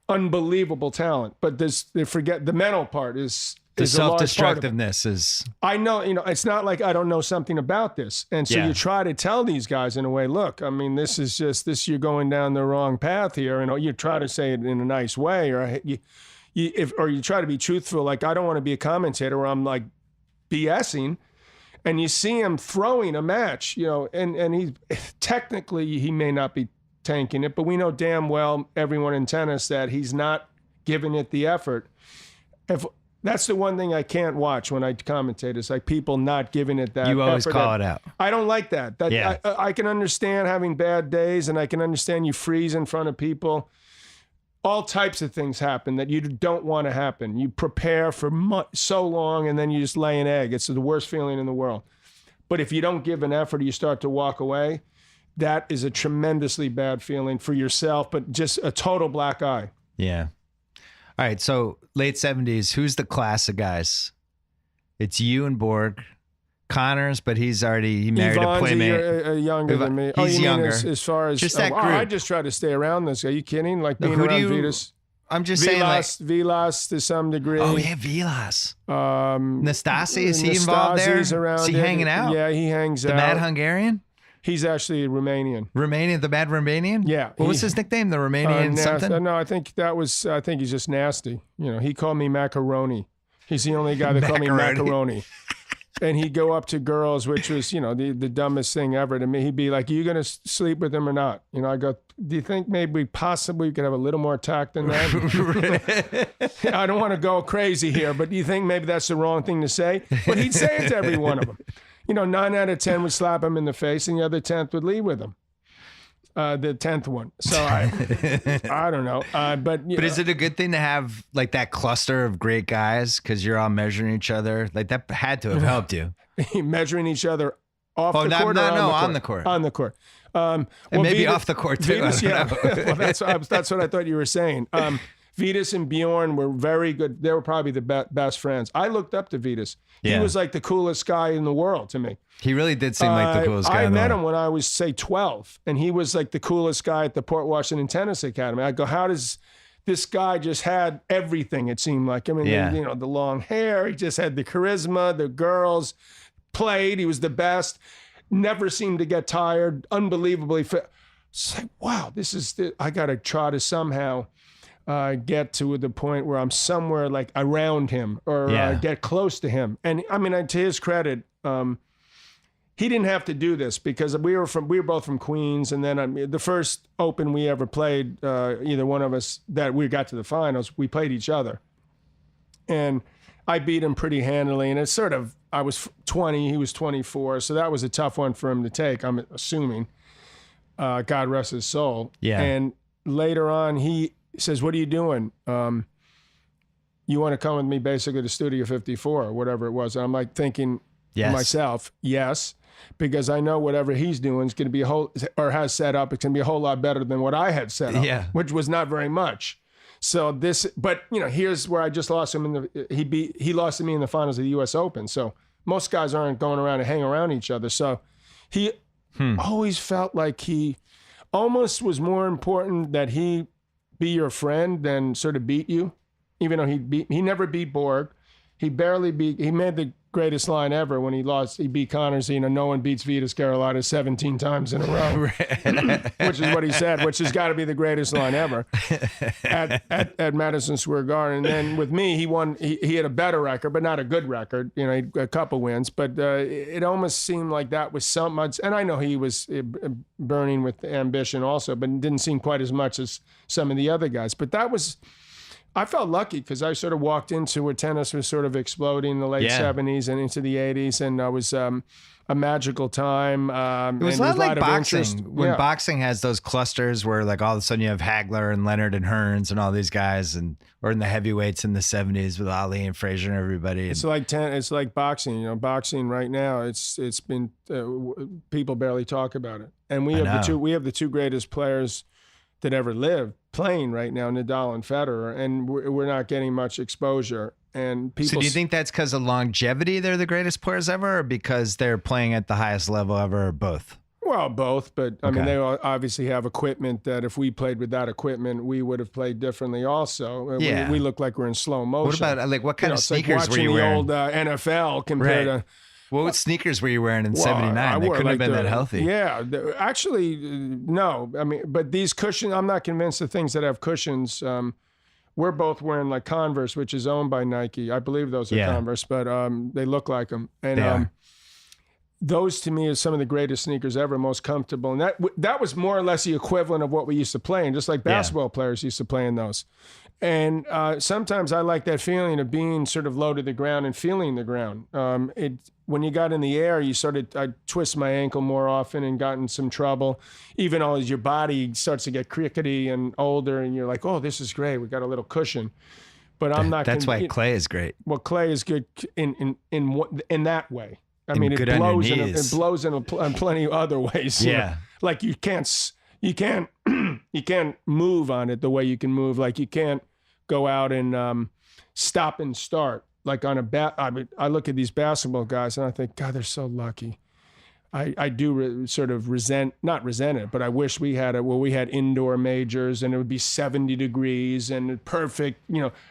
S2: Unbelievable talent, but they forget the mental part is
S1: the self-destructiveness is.
S2: I know, it's not like I don't know something about this, and so you try to tell these guys in a way. Look, I mean, this is just this. You're going down the wrong path here, and you try to say it in a nice way, or you try to be truthful. Like, I don't want to be a commentator where I'm like BSing. And you see him throwing a match, and he technically he may not be tanking it, but we know damn well, everyone in tennis, that he's not giving it the effort. That's the one thing I can't watch when I commentate, is like people not giving it that effort.
S1: You always call it out.
S2: I don't like that. I can understand having bad days, and I can understand you freeze in front of people. All types of things happen that you don't want to happen. You prepare for so long, and then you just lay an egg. It's the worst feeling in the world. But if you don't give an effort, you start to walk away. That is a tremendously bad feeling for yourself, but just a total black eye.
S1: Yeah. All right. So late 70s, who's the class of guys? It's you and Borg. Connors, but he married
S2: Yvonne's
S1: a playmate.
S2: Younger than me.
S1: He's younger.
S2: As far as
S1: just that group.
S2: I just try to stay around this. Are you kidding? Like being around Vitas.
S1: I'm just saying,
S2: Vilas to some degree.
S1: Oh yeah, Vilas. Nastasi, is he involved there?
S2: Around
S1: is he hanging out?
S2: Yeah, he hangs out.
S1: The Mad Hungarian?
S2: He's actually Romanian.
S1: The Mad Romanian?
S2: Yeah.
S1: What was his nickname? The Romanian something?
S2: No, I think he's just nasty. He called me macaroni. He's the only guy that called me macaroni. And he'd go up to girls, which was, the dumbest thing ever to me. He'd be like, "Are you going to sleep with him or not?" I go, "Do you think maybe we possibly could have a little more tact than that?" I don't want to go crazy here, but do you think maybe that's the wrong thing to say? But he'd say it to every one of them. 9 out of 10 would slap him in the face, and the other 10th would leave with him. The 10th one. So I don't know. But
S1: is it a good thing to have like that cluster of great guys, because you're all measuring each other? Like, that had to have helped you.
S2: Measuring each other off the court?
S1: On the court.
S2: On the court.
S1: And maybe off the court too.
S2: Vitas, well, that's what I thought you were saying. Vitas and Bjorn were very good. They were probably the best friends. I looked up to Vitas. He was like the coolest guy in the world to me.
S1: He really did seem like the coolest guy.
S2: I met him when I was, say, 12, and he was like the coolest guy at the Port Washington Tennis Academy. I go, how does this guy just had everything, it seemed like? I mean, the long hair, he just had the charisma, the girls, played, he was the best, never seemed to get tired, unbelievably fit. It's like, wow, I got to try to somehow get to the point where I'm somewhere like around him, or get close to him. And I mean, to his credit, he didn't have to do this, because we were both from Queens, and then the first Open we ever played, either one of us, that we got to the finals, we played each other, and I beat him pretty handily. And it's sort of, I was 20, he was 24, so that was a tough one for him to take, I'm assuming. God rest his soul.
S1: Yeah.
S2: And later on, he says, "What are you doing? You want to come with me basically to Studio 54 or whatever it was?" And I'm like thinking to myself, yes, because I know whatever he's doing is going to be has set up, it's going to be a whole lot better than what I had set up, which was not very much. So but here's where I just lost him he lost to me in the finals of the U.S. Open. So most guys aren't going around and hang around each other. So always felt like he almost was more important that he be your friend than sort of beat you, even though he never beat Borg. He made the greatest line ever when he beat Connors. No one beats Vitas Carolina 17 times in a row, which is what he said, which has got to be the greatest line ever at Madison Square Garden. And then with me, he won. He had a better record, but not a good record. He had a couple wins, but it almost seemed like that was so much. And I know he was burning with ambition also, but it didn't seem quite as much as some of the other guys. But I felt lucky because I sort of walked into where tennis was sort of exploding in the late 70s and into the 80s, and it was a magical time.
S1: It was a lot like boxing. When boxing has those clusters where like all of a sudden you have Hagler and Leonard and Hearns and all these guys, or in the heavyweights in the 70s with Ali and Frazier and everybody.
S2: It's like boxing. Boxing right now, it's been people barely talk about it, and we have the two greatest players that ever lived playing right now, Nadal and Federer, and we're not getting much exposure. And people.
S1: So do you think that's because of longevity they're the greatest players ever, or because they're playing at the highest level ever, or both?
S2: Well, both, but I mean, they obviously have equipment that if we played with that equipment, we would have played differently also.
S1: Yeah.
S2: We look like we're in slow motion.
S1: What about, what kind of sneakers were you
S2: wearing?
S1: Watching
S2: the old NFL compared to...
S1: What sneakers were you wearing in 79? They couldn't have been that healthy.
S2: Yeah. Actually, no. I mean, but these cushions, I'm not convinced the things that have cushions, we're both wearing like Converse, which is owned by Nike. I believe those are Converse, but they look like them. And those to me is some of the greatest sneakers ever, most comfortable. And that was more or less the equivalent of what we used to play in, just like basketball players used to play in those. And sometimes I like that feeling of being sort of low to the ground and feeling the ground. When you got in the air, I twist my ankle more often and got in some trouble, even though as your body starts to get crickety and older and you're like, oh, this is great. We got a little cushion. But I'm not.
S1: That's why clay is great.
S2: Well, clay is good in that way. I mean, it blows in plenty of other ways.
S1: Yeah.
S2: Like you can't move on it the way you can move. Like you can't go out and stop and start. Like on I look at these basketball guys and I think, God, they're so lucky. I do sort of not resent it, but I wish we had we had indoor majors and it would be 70 degrees and perfect,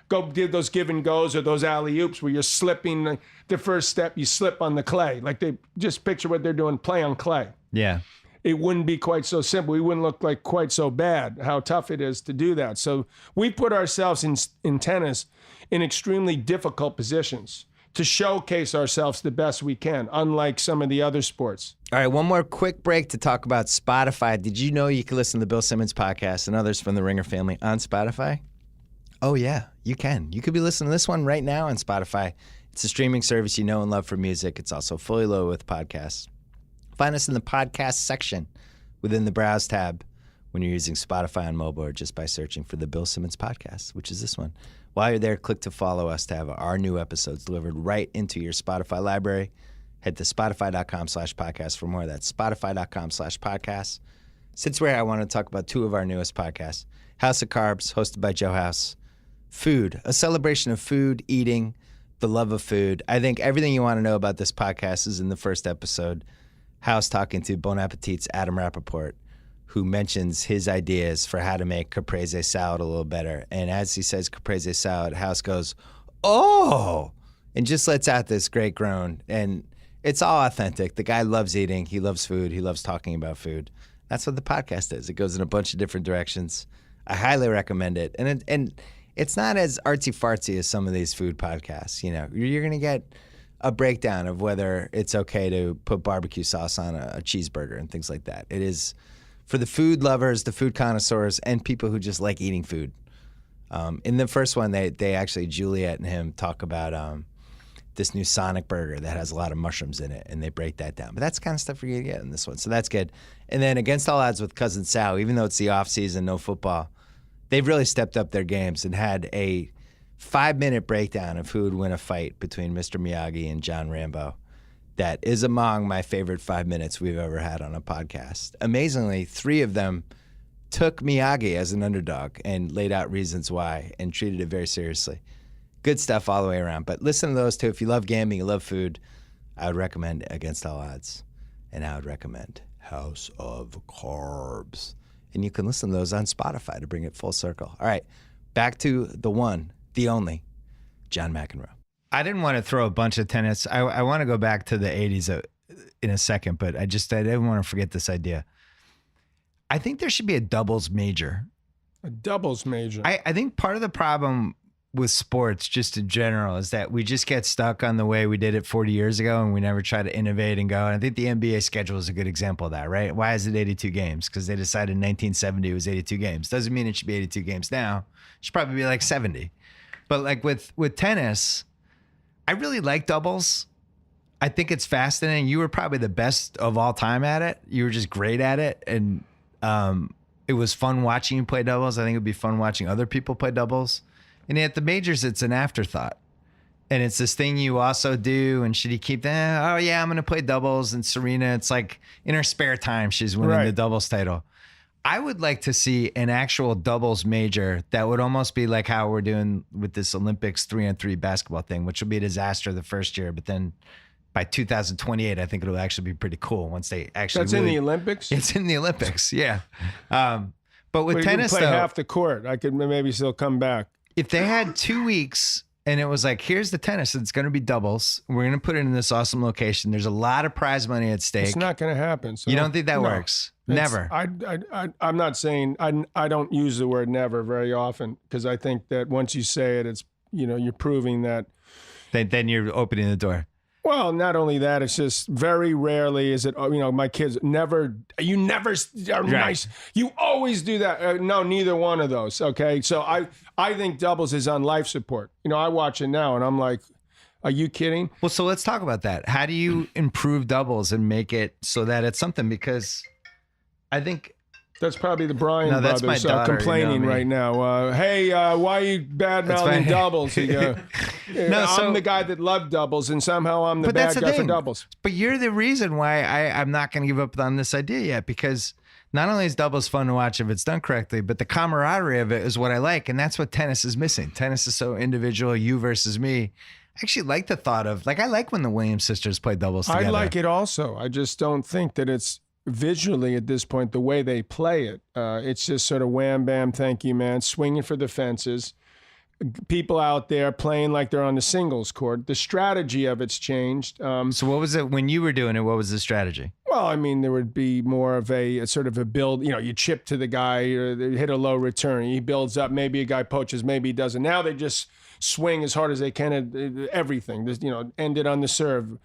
S2: go give those give and goes or those alley-oops where you're slipping the first step, you slip on the clay. Like they just picture what they're doing, play on clay.
S1: Yeah.
S2: It wouldn't be quite so simple. We wouldn't look like quite so bad, how tough it is to do that. So we put ourselves in tennis in extremely difficult positions to showcase ourselves the best we can, unlike some of the other sports.
S1: All right, one more quick break to talk about Spotify. Did you know you can listen to the Bill Simmons podcast and others from the Ringer family on Spotify? Oh, yeah, you can. You could be listening to this one right now on Spotify. It's a streaming service you know and love for music. It's also fully loaded with podcasts. Find us in the podcast section within the Browse tab when you're using Spotify on mobile or just by searching for the Bill Simmons podcast, which is this one. While you're there, click to follow us to have our new episodes delivered right into your Spotify library. Head to spotify.com/podcast for more. That's spotify.com/podcast. Since we're here, I want to talk about two of our newest podcasts. House of Carbs, hosted by Joe House. Food, a celebration of food, eating, the love of food. I think everything you want to know about this podcast is in the first episode. House talking to Bon Appetit's Adam Rappaport, who mentions his ideas for how to make caprese salad a little better. And as he says caprese salad, House goes, oh, and just lets out this great groan. And it's all authentic. The guy loves eating. He loves food. He loves talking about food. That's what the podcast is. It goes in a bunch of different directions. I highly recommend it. And it's not as artsy-fartsy as some of these food podcasts. You're going to get a breakdown of whether it's okay to put barbecue sauce on a cheeseburger and things like that. It is for the food lovers, the food connoisseurs, and people who just like eating food. In the first one, they actually, Juliet and him talk about this new Sonic burger that has a lot of mushrooms in it, and they break that down. But that's the kind of stuff you're going to get in this one, so that's good. And then Against All Odds with Cousin Sal, even though it's the off-season, no football, they've really stepped up their games and had a 5-minute breakdown of who would win a fight between Mr. Miyagi and John Rambo. That is among my favorite 5 minutes we've ever had on a podcast. Amazingly, 3 of them took Miyagi as an underdog and laid out reasons why and treated it very seriously. Good stuff all the way around. But listen to those two. If you love gambling, you love food, I would recommend Against All Odds. And I would recommend House of Carbs. And you can listen to those on Spotify to bring it full circle. All right, back to the one, the only, John McEnroe. I didn't want to throw a bunch of tennis. I want to go back to the 80s in a second, but I didn't want to forget this idea. I think there should be a doubles major.
S2: A doubles major.
S1: I think part of the problem with sports just in general is that we just get stuck on the way we did it 40 years ago and we never try to innovate and go. And I think the NBA schedule is a good example of that, right? Why is it 82 games? Because they decided in 1970 it was 82 games. Doesn't mean it should be 82 games now. It should probably be like 70. But like with tennis, I really like doubles. I think it's fascinating. You were probably the best of all time at it. You were just great at it. And it was fun watching you play doubles. I think it would be fun watching other people play doubles. And at the majors, it's an afterthought. And it's this thing you also do. And should you keep that? Oh, yeah, I'm going to play doubles. And Serena, it's like in her spare time, she's winning the doubles title. I would like to see an actual doubles major that would almost be like how we're doing with this Olympics 3-on-3 basketball thing, which will be a disaster the first year. But then by 2028, I think it'll actually be pretty cool once they actually.
S2: That's in the Olympics?
S1: It's in the Olympics, yeah. But with tennis,
S2: play half the court. I could maybe still come back.
S1: If they had 2 weeks and it was like, here's the tennis, it's going to be doubles. We're going to put it in this awesome location. There's a lot of prize money at stake.
S2: It's not going to happen. So
S1: you don't think that works? Never.
S2: I'm not saying, I don't use the word never very often because I think that once you say it, it's, you're proving that.
S1: Then you're opening the door.
S2: Well, not only that, it's just very rarely is it, my kids you never are nice. You always do that. No, neither one of those. Okay. So I think doubles is on life support. I watch it now and I'm like, are you kidding?
S1: Well, so let's talk about that. How do you improve doubles and make it so that it's something? Because I think
S2: that's probably the Bryan brothers complaining right now. Hey, why are you bad-mouthing doubles? I'm the guy that loved doubles, and somehow I'm the bad guy for doubles.
S1: But you're the reason why I'm not going to give up on this idea yet, because not only is doubles fun to watch if it's done correctly, but the camaraderie of it is what I like, and that's what tennis is missing. Tennis is so individual, you versus me. I actually like the thought of, I like when the Williams sisters play doubles together.
S2: I like it also. I just don't think that it's visually at this point the way they play it. It's just sort of wham bam, thank you, man, swinging for the fences. People out there playing like they're on the singles court. The strategy of it's changed.
S1: So what was it when you were doing it? What was the strategy?
S2: Well, I mean, there would be more of a sort of a build. You chip to the guy, or they hit a low return. He builds up. Maybe a guy poaches. Maybe he doesn't. Now they just swing as hard as they can at everything. End it on the serve.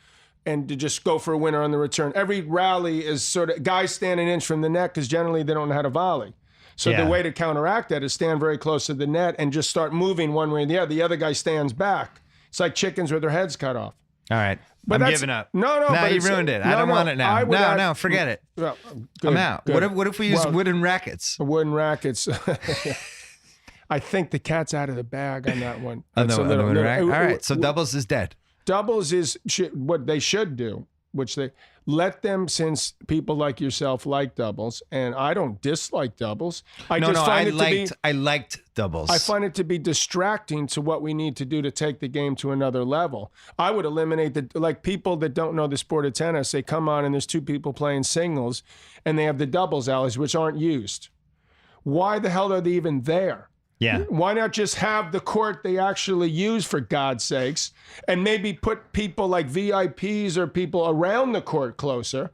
S2: And to just go for a winner on the return. Every rally is sort of guys stand an inch from the net because generally they don't know how to volley. So the way to counteract that is stand very close to the net and just start moving one way or the other. The other guy stands back. It's like chickens with their heads cut off.
S1: All right. I'm giving up.
S2: No.
S1: Now you ruined it. I don't want it now. No, forget it.
S2: Well,
S1: I'm out. Good. What if we use wooden rackets?
S2: Wooden rackets. I think the cat's out of the bag on that one.
S1: All right. So doubles is dead.
S2: Doubles is what they should do, which they let them, since people like yourself like doubles, and I don't dislike doubles. I liked doubles. I find it to be distracting to what we need to do to take the game to another level. I would eliminate people that don't know the sport of tennis. They come on and there's two people playing singles, and they have the doubles alleys, which aren't used. Why the hell are they even there?
S1: Yeah.
S2: Why not just have the court they actually use, for God's sakes, and maybe put people like VIPs or people around the court closer,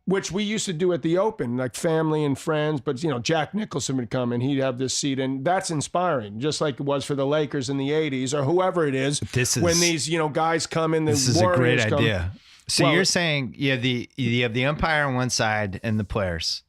S2: which we used to do at the Open, like family and friends. But, Jack Nicholson would come and he'd have this seat, and that's inspiring, just like it was for the Lakers in the 80s or whoever it is. When these, guys come in,
S1: this is a great idea. So you're saying you have the umpire on one side and the players.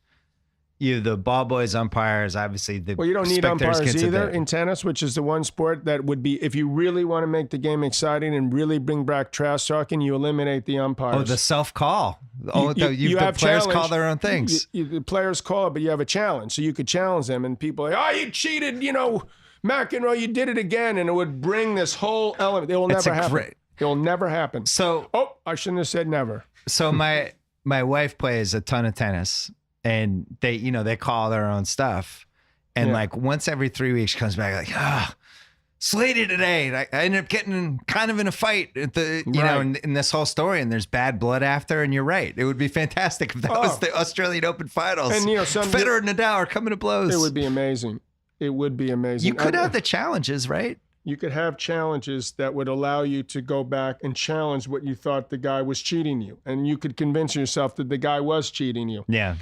S1: The ball boys, umpires, obviously.
S2: You don't need umpires either in tennis, which is the one sport that would be, if you really want to make the game exciting and really bring back trash talking, you eliminate the umpires.
S1: Oh, the self-call. The players call their own things.
S2: The players call it, but you have a challenge. So you could challenge them, and people are like, you cheated, McEnroe, you did it again. And it would bring this whole element. It will never happen. It will never happen.
S1: So,
S2: I shouldn't have said never.
S1: So my wife plays a ton of tennis. And they call their own stuff. And once every 3 weeks she comes back slated today. And I ended up getting kind of in a fight at the, you know, in this whole story, and there's bad blood after. And you're right. It would be fantastic if that was the Australian Open finals.
S2: And, you know,
S1: Federer and Nadal are coming to blows.
S2: It would be amazing. It would be amazing.
S1: You could have the challenges, right?
S2: You could have challenges that would allow you to go back and challenge what you thought the guy was cheating you. And you could convince yourself that the guy was cheating you.
S1: Yeah.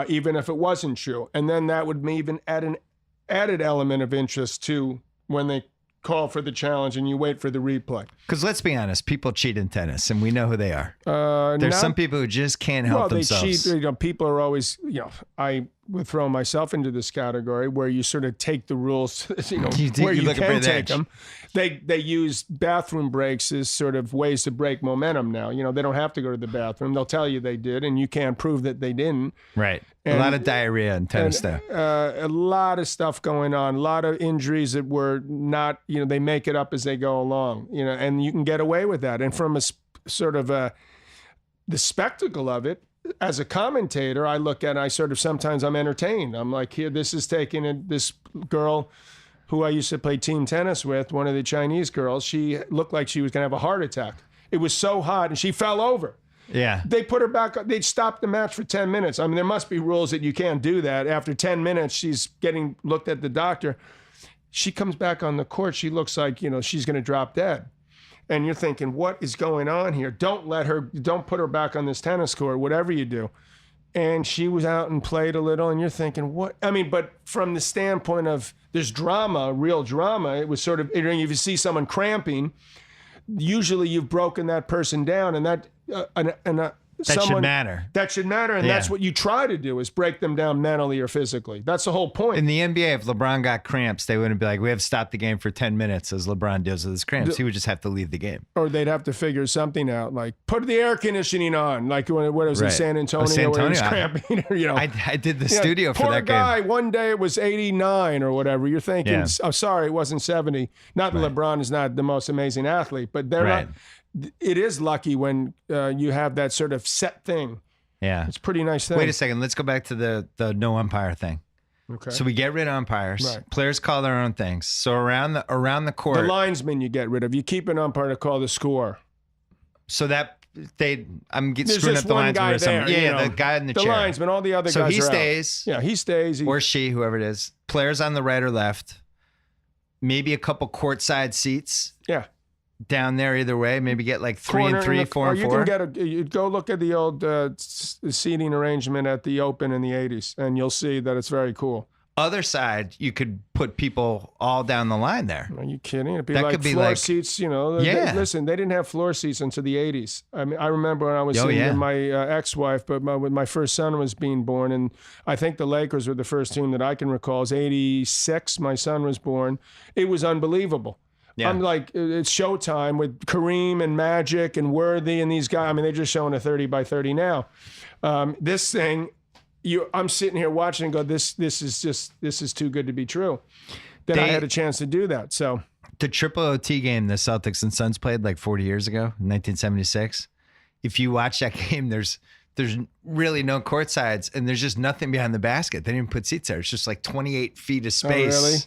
S2: Even if it wasn't true. And then that would even add an added element of interest to when they call for the challenge and you wait for the replay.
S1: Because let's be honest, people cheat in tennis, and we know who they are. There's some people who just can't help themselves.
S2: Well, they cheat. You know, people are always, you know, I would throw myself into this category where you sort of take the rules, you know, where you can take them. They use bathroom breaks as sort of ways to break momentum now. You know, they don't have to go to the bathroom. They'll tell you they did, and you can't prove that they didn't.
S1: Right. And, a lot of diarrhea in tennis there.
S2: A lot of stuff going on, a lot of injuries that were not, you know, they make it up as they go along, you know, and you can get away with that. And from a sort of the spectacle of it, as a commentator, I look at it, I sort of, sometimes I'm entertained. I'm like, here, this is taking this girl who I used to play team tennis with, one of the Chinese girls, she looked like she was going to have a heart attack. It was so hot, and she fell over.
S1: Yeah.
S2: They put her back, they stopped the match for 10 minutes. I mean, there must be rules that you can't do that. After 10 minutes, she's getting looked at the doctor. She comes back on the court. She looks like, you know, she's going to drop dead. And you're thinking, what is going on here? Don't put her back on this tennis court, whatever you do. And she was out and played a little, and you're thinking, what? I mean, but from the standpoint of there's drama, real drama, it was sort of, if you see someone cramping, usually you've broken that person down, and that
S1: should matter.
S2: That should matter, and that's what you try to do, is break them down mentally or physically. That's the whole point.
S1: In the NBA, if LeBron got cramps, they wouldn't be like, we have to stop the game for 10 minutes as LeBron deals with his cramps. He would just have to leave the game.
S2: Or they'd have to figure something out, like put the air conditioning on, like when it was in San Antonio, where he was cramping. Or, you know,
S1: I did the studio for that game.
S2: Poor guy, one day it was 89 or whatever. You're thinking, oh, sorry, it wasn't 70. Not that LeBron is not the most amazing athlete, but they're not. It is lucky when you have that sort of set thing.
S1: Yeah.
S2: It's a pretty nice thing.
S1: Wait a second. Let's go back to the no umpire thing.
S2: Okay.
S1: So we get rid of umpires.
S2: Right.
S1: Players call their own things. So around the court.
S2: The linesman you get rid of. You keep an umpire to call the score.
S1: So that I'm
S2: There's
S1: screwing
S2: just
S1: up the
S2: one
S1: linesman
S2: guy
S1: or something.
S2: there,
S1: Yeah, the guy in the chair.
S2: The linesman, all the other guys
S1: So he
S2: are
S1: stays.
S2: Out. Yeah, he stays.
S1: Or she, whoever it is. Players on the right or left. Maybe a couple courtside seats.
S2: Yeah.
S1: Down there either way, maybe get like 3 and 3, 4 and 4.
S2: You go look at the old seating arrangement at the Open in the 80s, and you'll see that it's very cool.
S1: Other side, you could put people all down the line there.
S2: Are you kidding? It'd be
S1: that
S2: like
S1: could be
S2: floor
S1: like,
S2: seats, you know.
S1: Yeah.
S2: Listen, they didn't have floor seats until the 80s. I mean, I remember when I was seeing my ex-wife, but when my first son was being born, and I think the Lakers were the first team that I can recall. It was 86, my son was born. It was unbelievable. Yeah. I'm like, it's showtime with Kareem and Magic and Worthy and these guys. I mean, they're just showing a 30 by 30 now. This thing, I'm sitting here watching and go, this is too good to be true. Then I had a chance to do that. So
S1: the triple OT game the Celtics and Suns played like 40 years ago, in 1976. If you watch that game, there's really no court sides, and there's just nothing behind the basket. They didn't even put seats there. It's just like 28 feet of space.
S2: Oh, really?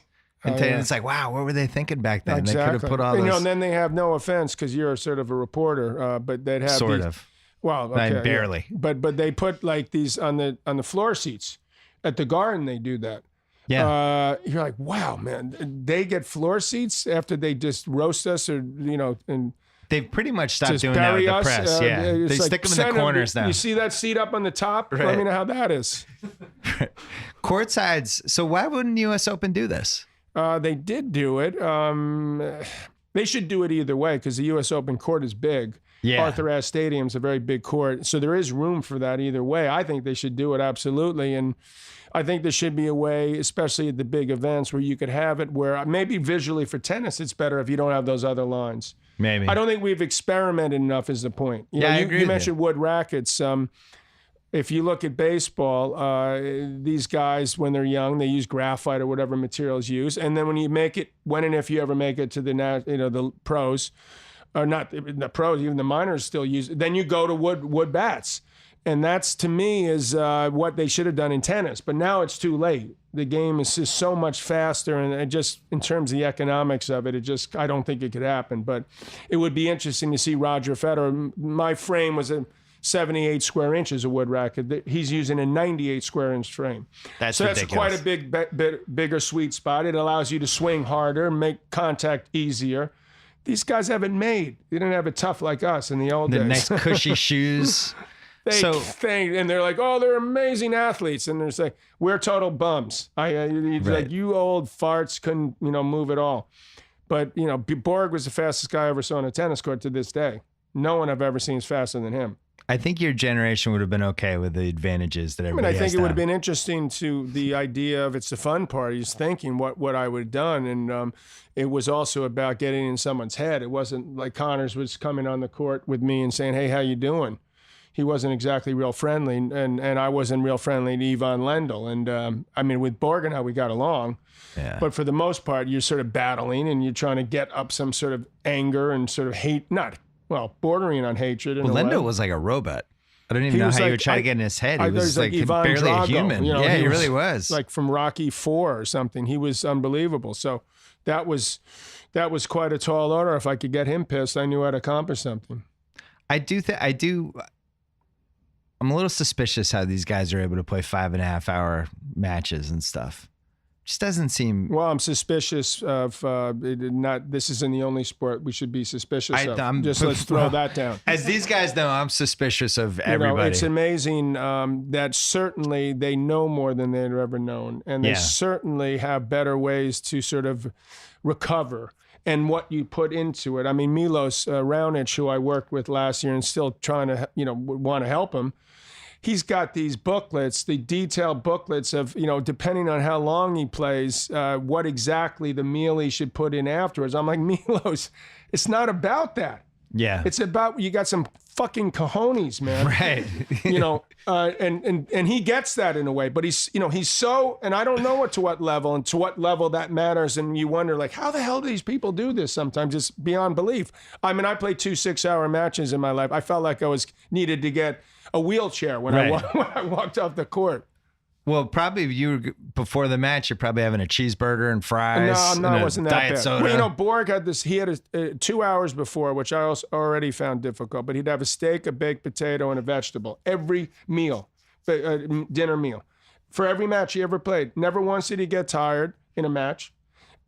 S1: And it's like, wow, what were they thinking back then?
S2: Exactly.
S1: They could have put all those.
S2: You know, and then they have, no offense, because you're sort of a reporter, but they'd have
S1: sort of.
S2: Well, okay,
S1: barely.
S2: Yeah. But they put like these on the floor seats at the Garden. They do that.
S1: Yeah.
S2: You're like, wow, man, they get floor seats after they just roast us, or and
S1: they've pretty much stopped doing that with the press. They stick them in the corners now.
S2: You see that seat up on the top?
S1: Right.
S2: Let me know how that is.
S1: Court sides. So why wouldn't U.S. Open do this?
S2: They did do it. They should do it either way, because the U.S. Open court is big.
S1: Yeah.
S2: Arthur Ashe Stadium's a very big court, so there is room for that either way. I think they should do it, absolutely, and I think there should be a way, especially at the big events, where you could have it where maybe visually for tennis it's better if you don't have those other lines.
S1: Maybe.
S2: I don't think we've experimented enough is the point.
S1: I agree.
S2: You mentioned wood rackets. If you look at baseball, these guys, when they're young, they use graphite or whatever materials used. And then when and if you ever make it to the pros, or not the pros, even the minors still use it, then you go to wood bats. And that's, to me, is what they should have done in tennis. But now it's too late. The game is just so much faster, and it just in terms of the economics of it, I don't think it could happen. But it would be interesting to see Roger Federer. My frame was a 78 square inches of wood racket. He's using a 98 square inch frame.
S1: That's
S2: quite a bigger sweet spot. It allows you to swing harder, make contact easier. These guys haven't made. They didn't have it tough like us in the old days.
S1: The nice cushy shoes.
S2: And they're like, oh, they're amazing athletes, and they're like, we're total bums. Like, you old farts couldn't move at all. But Borg was the fastest guy I ever saw on a tennis court to this day. No one I've ever seen is faster than him.
S1: I think your generation would have been okay with the advantages that everybody has.
S2: I think it would have been interesting to the idea of, it's the fun part. He's thinking what I would have done. And it was also about getting in someone's head. It wasn't like Connors was coming on the court with me and saying, hey, how you doing? He wasn't exactly real friendly, and I wasn't real friendly to Ivan Lendl. And with Borg and how we got along. Yeah. But for the most part, you're sort of battling and you're trying to get up some sort of anger and sort of hate, bordering on hatred.
S1: Well, Lendl was like a robot. I don't even know how you would try to get in his head. He was like barely a human. He really was.
S2: Like from Rocky IV or something. He was unbelievable. So that was quite a tall order. If I could get him pissed, I knew I'd accomplish something. I'm a little suspicious how these guys are able to play 5.5 hour matches and stuff. Just doesn't seem. Well, I'm suspicious of this isn't the only sport we should be suspicious of. Let's throw that down.
S1: As these guys know, I'm suspicious of everybody.
S2: It's amazing that certainly they know more than they've ever known, and they certainly have better ways to sort of recover. And what you put into it. I mean, Milos Raonic, who I worked with last year and still trying to, want to help him. He's got these booklets, the detailed booklets of, depending on how long he plays, what exactly the meal he should put in afterwards. I'm like, Milos, it's not about that.
S1: Yeah.
S2: It's about, you got some fucking cojones, man.
S1: Right.
S2: And he gets that in a way, but he's so, and I don't know to what level that matters. And you wonder, like, how the hell do these people do this sometimes? It's beyond belief. I mean, I played 2 6-hour matches in my life. I felt like I needed to get a wheelchair when I walked off the court.
S1: Well, probably before the match, you're probably having a cheeseburger and fries.
S2: No, it wasn't that
S1: diet
S2: bad.
S1: soda.
S2: Well, Borg had this. He had 2 hours before, which I also already found difficult. But he'd have a steak, a baked potato, and a vegetable every meal, dinner meal, for every match he ever played. Never once did he get tired in a match,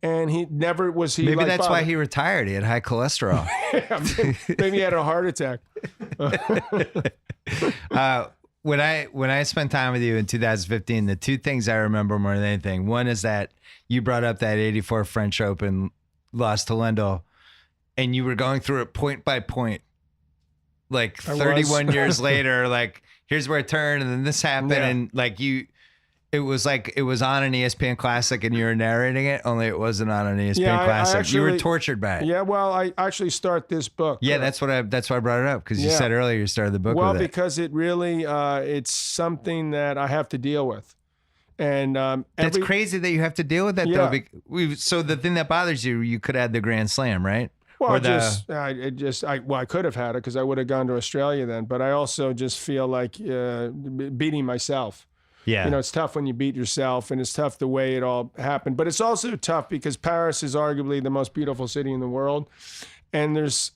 S2: and he never was. Maybe
S1: that's why he retired. He had high cholesterol.
S2: Maybe he had a heart attack.
S1: When I spent time with you in 2015, the 2 things I remember more than anything, one is that you brought up that 84 French Open loss to Lendl, and you were going through it point by point, like 31 years later, like, here's where it turned, and then this happened, and it was on an ESPN Classic, and you were narrating it, only it wasn't on an ESPN Classic. You were tortured by it.
S2: Yeah, well, I actually start this book.
S1: Yeah, that's why I brought it up, because you said earlier you started the book with it.
S2: Well, because it really, it's something that I have to deal with. And
S1: that's crazy that you have to deal with that, though. So the thing that bothers you, you could have the Grand Slam, right?
S2: Well, I could have had it because I would have gone to Australia then. But I also just feel like beating myself.
S1: Yeah.
S2: It's tough when you beat yourself, and it's tough the way it all happened. But it's also tough because Paris is arguably the most beautiful city in the world. And there's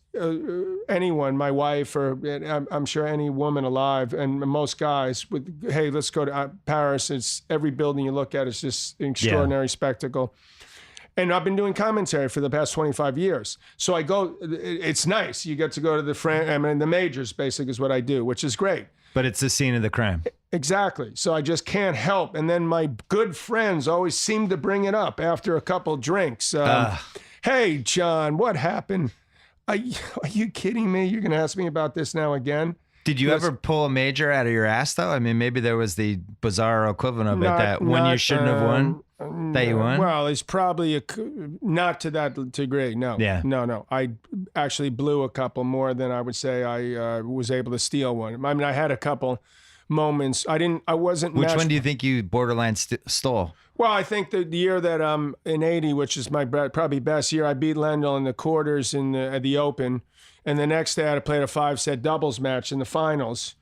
S2: anyone, my wife, or I'm sure any woman alive, and most guys, hey, let's go to Paris. It's every building you look at is just an extraordinary spectacle. And I've been doing commentary for the past 25 years. So I go, it's nice. You get to go to the majors, basically, is what I do, which is great.
S1: But it's the scene of the crime.
S2: Exactly. So I just can't help. And then my good friends always seem to bring it up after a couple drinks. Hey, John, what happened? Are you kidding me? You're going to ask me about this now again?
S1: Did you ever pull a major out of your ass, though? I mean, maybe there was the bizarre equivalent of it that when you shouldn't have won, that you won?
S2: Well, it's probably not to that degree, no.
S1: Yeah.
S2: No. I actually blew a couple more than I would say I was able to steal one. I mean, I had a couple moments. I wasn't.
S1: Which one do you think you borderline stole?
S2: Well, I think the year that in '80, which is my probably best year, I beat Lendl in the quarters at the Open, and the next day I played a 5-set doubles match in the finals,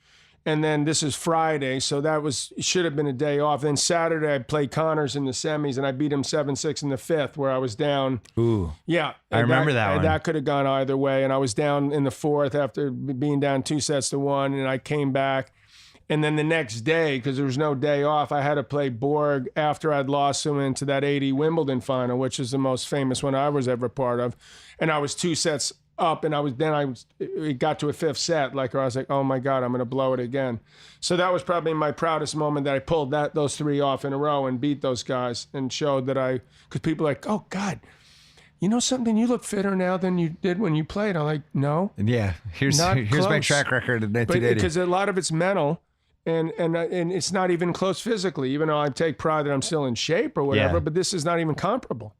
S2: And then this is Friday, so should have been a day off. Then Saturday, I played Connors in the semis, and I beat him 7-6 in the fifth, where I was down.
S1: Ooh.
S2: Yeah.
S1: I remember that one.
S2: That could have gone either way. And I was down in the fourth after being down 2-1, and I came back. And then the next day, because there was no day off, I had to play Borg after I'd lost him into that 80 Wimbledon final, which is the most famous one I was ever part of. And I was 2 sets up, and it got to a fifth set. Like, I was like, oh my God, I'm going to blow it again. So that was probably my proudest moment, that I pulled those 3 off in a row and beat those guys, and showed that because people are like, oh God, you know something? You look fitter now than you did when you played. I'm like, no.
S1: Yeah. Here's my track record in 1980.
S2: Because a lot of it's mental. And it's not even close physically, even though I take pride that I'm still in shape or whatever, but this is not even comparable.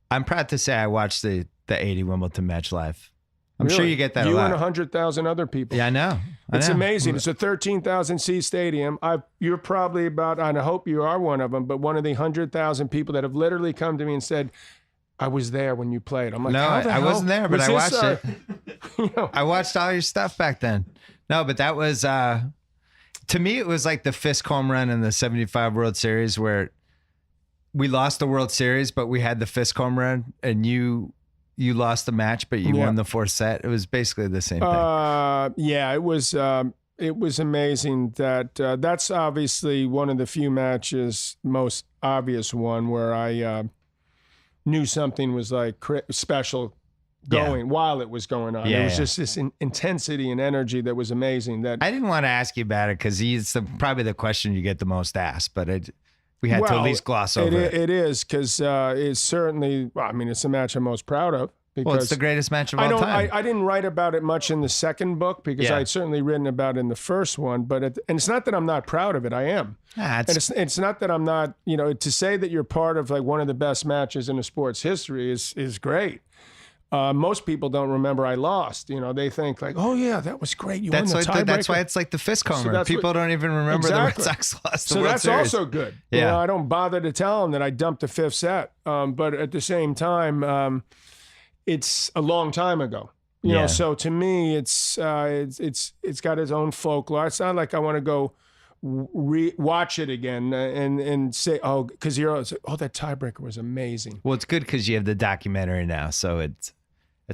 S1: I'm proud to say I watched the 80 Wimbledon match live. I'm
S2: Really?
S1: sure you get that a
S2: You
S1: lot.
S2: and 100,000 other people.
S1: Yeah, I know.
S2: It's amazing. It's a 13,000 seat stadium. You're probably about, and I hope you are one of them, but one of the 100,000 people that have literally come to me and said, I was there when you played. I'm like,
S1: no, I wasn't there, but I watched it.
S2: You know,
S1: I watched all your stuff back then. No, but that was, to me, it was like the Fisk home run in the 75 World Series, where we lost the World Series, but we had the Fisk home run, and you lost the match, but you won the fourth set. It was basically the same thing.
S2: Yeah, it was amazing that that's obviously one of the few matches, most obvious one, where I knew something was like special going while it was going on. There was just this intensity and energy that was amazing. That
S1: I didn't want to ask you about it because it's probably the question you get the most asked, but we had to at least gloss over it.
S2: It is, because it's certainly, I mean, it's the match I'm most proud of.
S1: Well, it's the greatest match of all time.
S2: I didn't write about it much in the second book, because I had certainly written about it in the first one. But and it's not that I'm not proud of it. I am. And it's not that I'm not. You know, to say that you're part of like one of the best matches in a sport's history is great. Most people don't remember I lost. You know, they think like, oh yeah, that was great. You won the tiebreaker. That's
S1: why it's like the Fisk homer. People don't even remember the Red Sox lost the World Series.
S2: So that's also good.
S1: Yeah.
S2: You know, I don't bother to tell them that I dumped the fifth set. But at the same time, it's a long time ago. You know, so to me, it's got its own folklore. It's not like I want to go watch it again and say, oh, because that tiebreaker was amazing.
S1: Well, it's good because you have the documentary now, so it's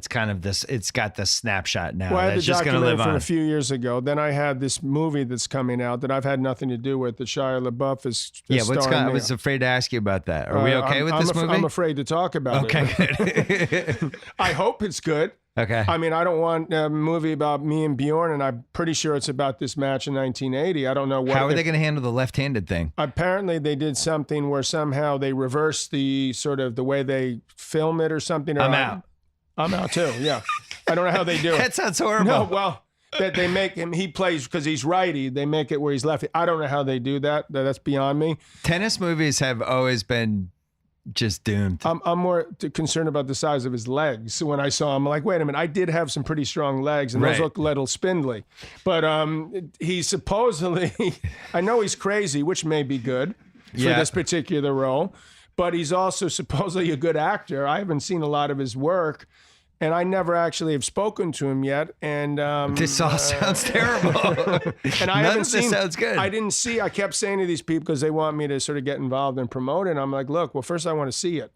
S1: kind of this. It's got the snapshot now.
S2: Well, I had the
S1: just going to live
S2: from
S1: on.
S2: A few years ago. Then I had this movie that's coming out that I've had nothing to do with. That Shia LaBeouf is starring.
S1: I was afraid to ask you about that. Are we okay with this movie?
S2: I'm afraid to talk about it.
S1: Okay, good.
S2: I hope it's good.
S1: Okay.
S2: I mean, I don't want a movie about me and Bjorn, and I'm pretty sure it's about this match in 1980. I don't know what.
S1: How are they going to handle the left-handed thing?
S2: Apparently, they did something where somehow they reversed the sort of the way they film it or something.
S1: I'm out.
S2: I'm out too. Yeah. I don't know how they do it.
S1: That sounds horrible.
S2: No, well, that they make him, he plays because he's righty. They make it where he's lefty. I don't know how they do that. That's beyond me.
S1: Tennis movies have always been just doomed.
S2: I'm more concerned about the size of his legs. So when I saw him, I'm like, wait a minute, I did have some pretty strong legs, and those look a little spindly. But he supposedly, I know he's crazy, which may be good for this particular role, but he's also supposedly a good actor. I haven't seen a lot of his work, and I never actually have spoken to him yet. And
S1: this all sounds terrible.
S2: And
S1: None of this sounds good.
S2: I kept saying to these people, because they want me to sort of get involved and promote it. And I'm like, look, well, first I want to see it,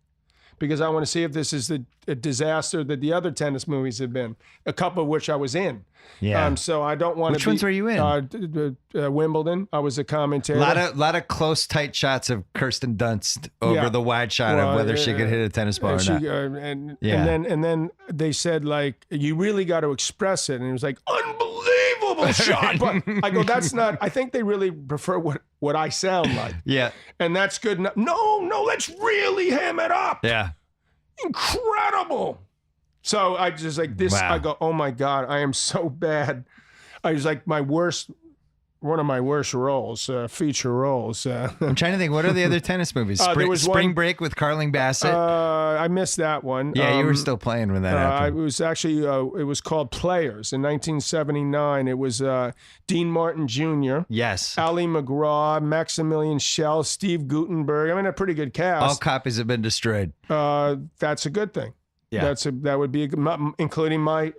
S2: because I want to see if this is a disaster that the other tennis movies have been, a couple of which I was in.
S1: Yeah.
S2: So I don't want to.
S1: Which ones were you in?
S2: Wimbledon. I was a commentator.
S1: A lot of close, tight shots of Kirsten Dunst over the wide shot of whether she could hit a tennis ball or not.
S2: And then they said, like, you really got to express it, and it was like, unbelievable shot. But I go, that's not. I think they really prefer what I sound like.
S1: Yeah.
S2: And that's good enough. No, let's really ham it up.
S1: Yeah.
S2: Incredible. So I just like this. Wow. I go, oh my God, I am so bad. I was like one of my worst roles, feature roles.
S1: I'm trying to think. What are the other tennis movies? Spring Break with Carling Bassett.
S2: I missed that one.
S1: Yeah, you were still playing when that happened.
S2: It was actually, it was called Players in 1979. It was Dean Martin Jr.
S1: Yes.
S2: Ali McGraw, Maximilian Schell, Steve Gutenberg. I mean, a pretty good cast.
S1: All copies have been destroyed.
S2: That's a good thing. Yeah. That would be, including my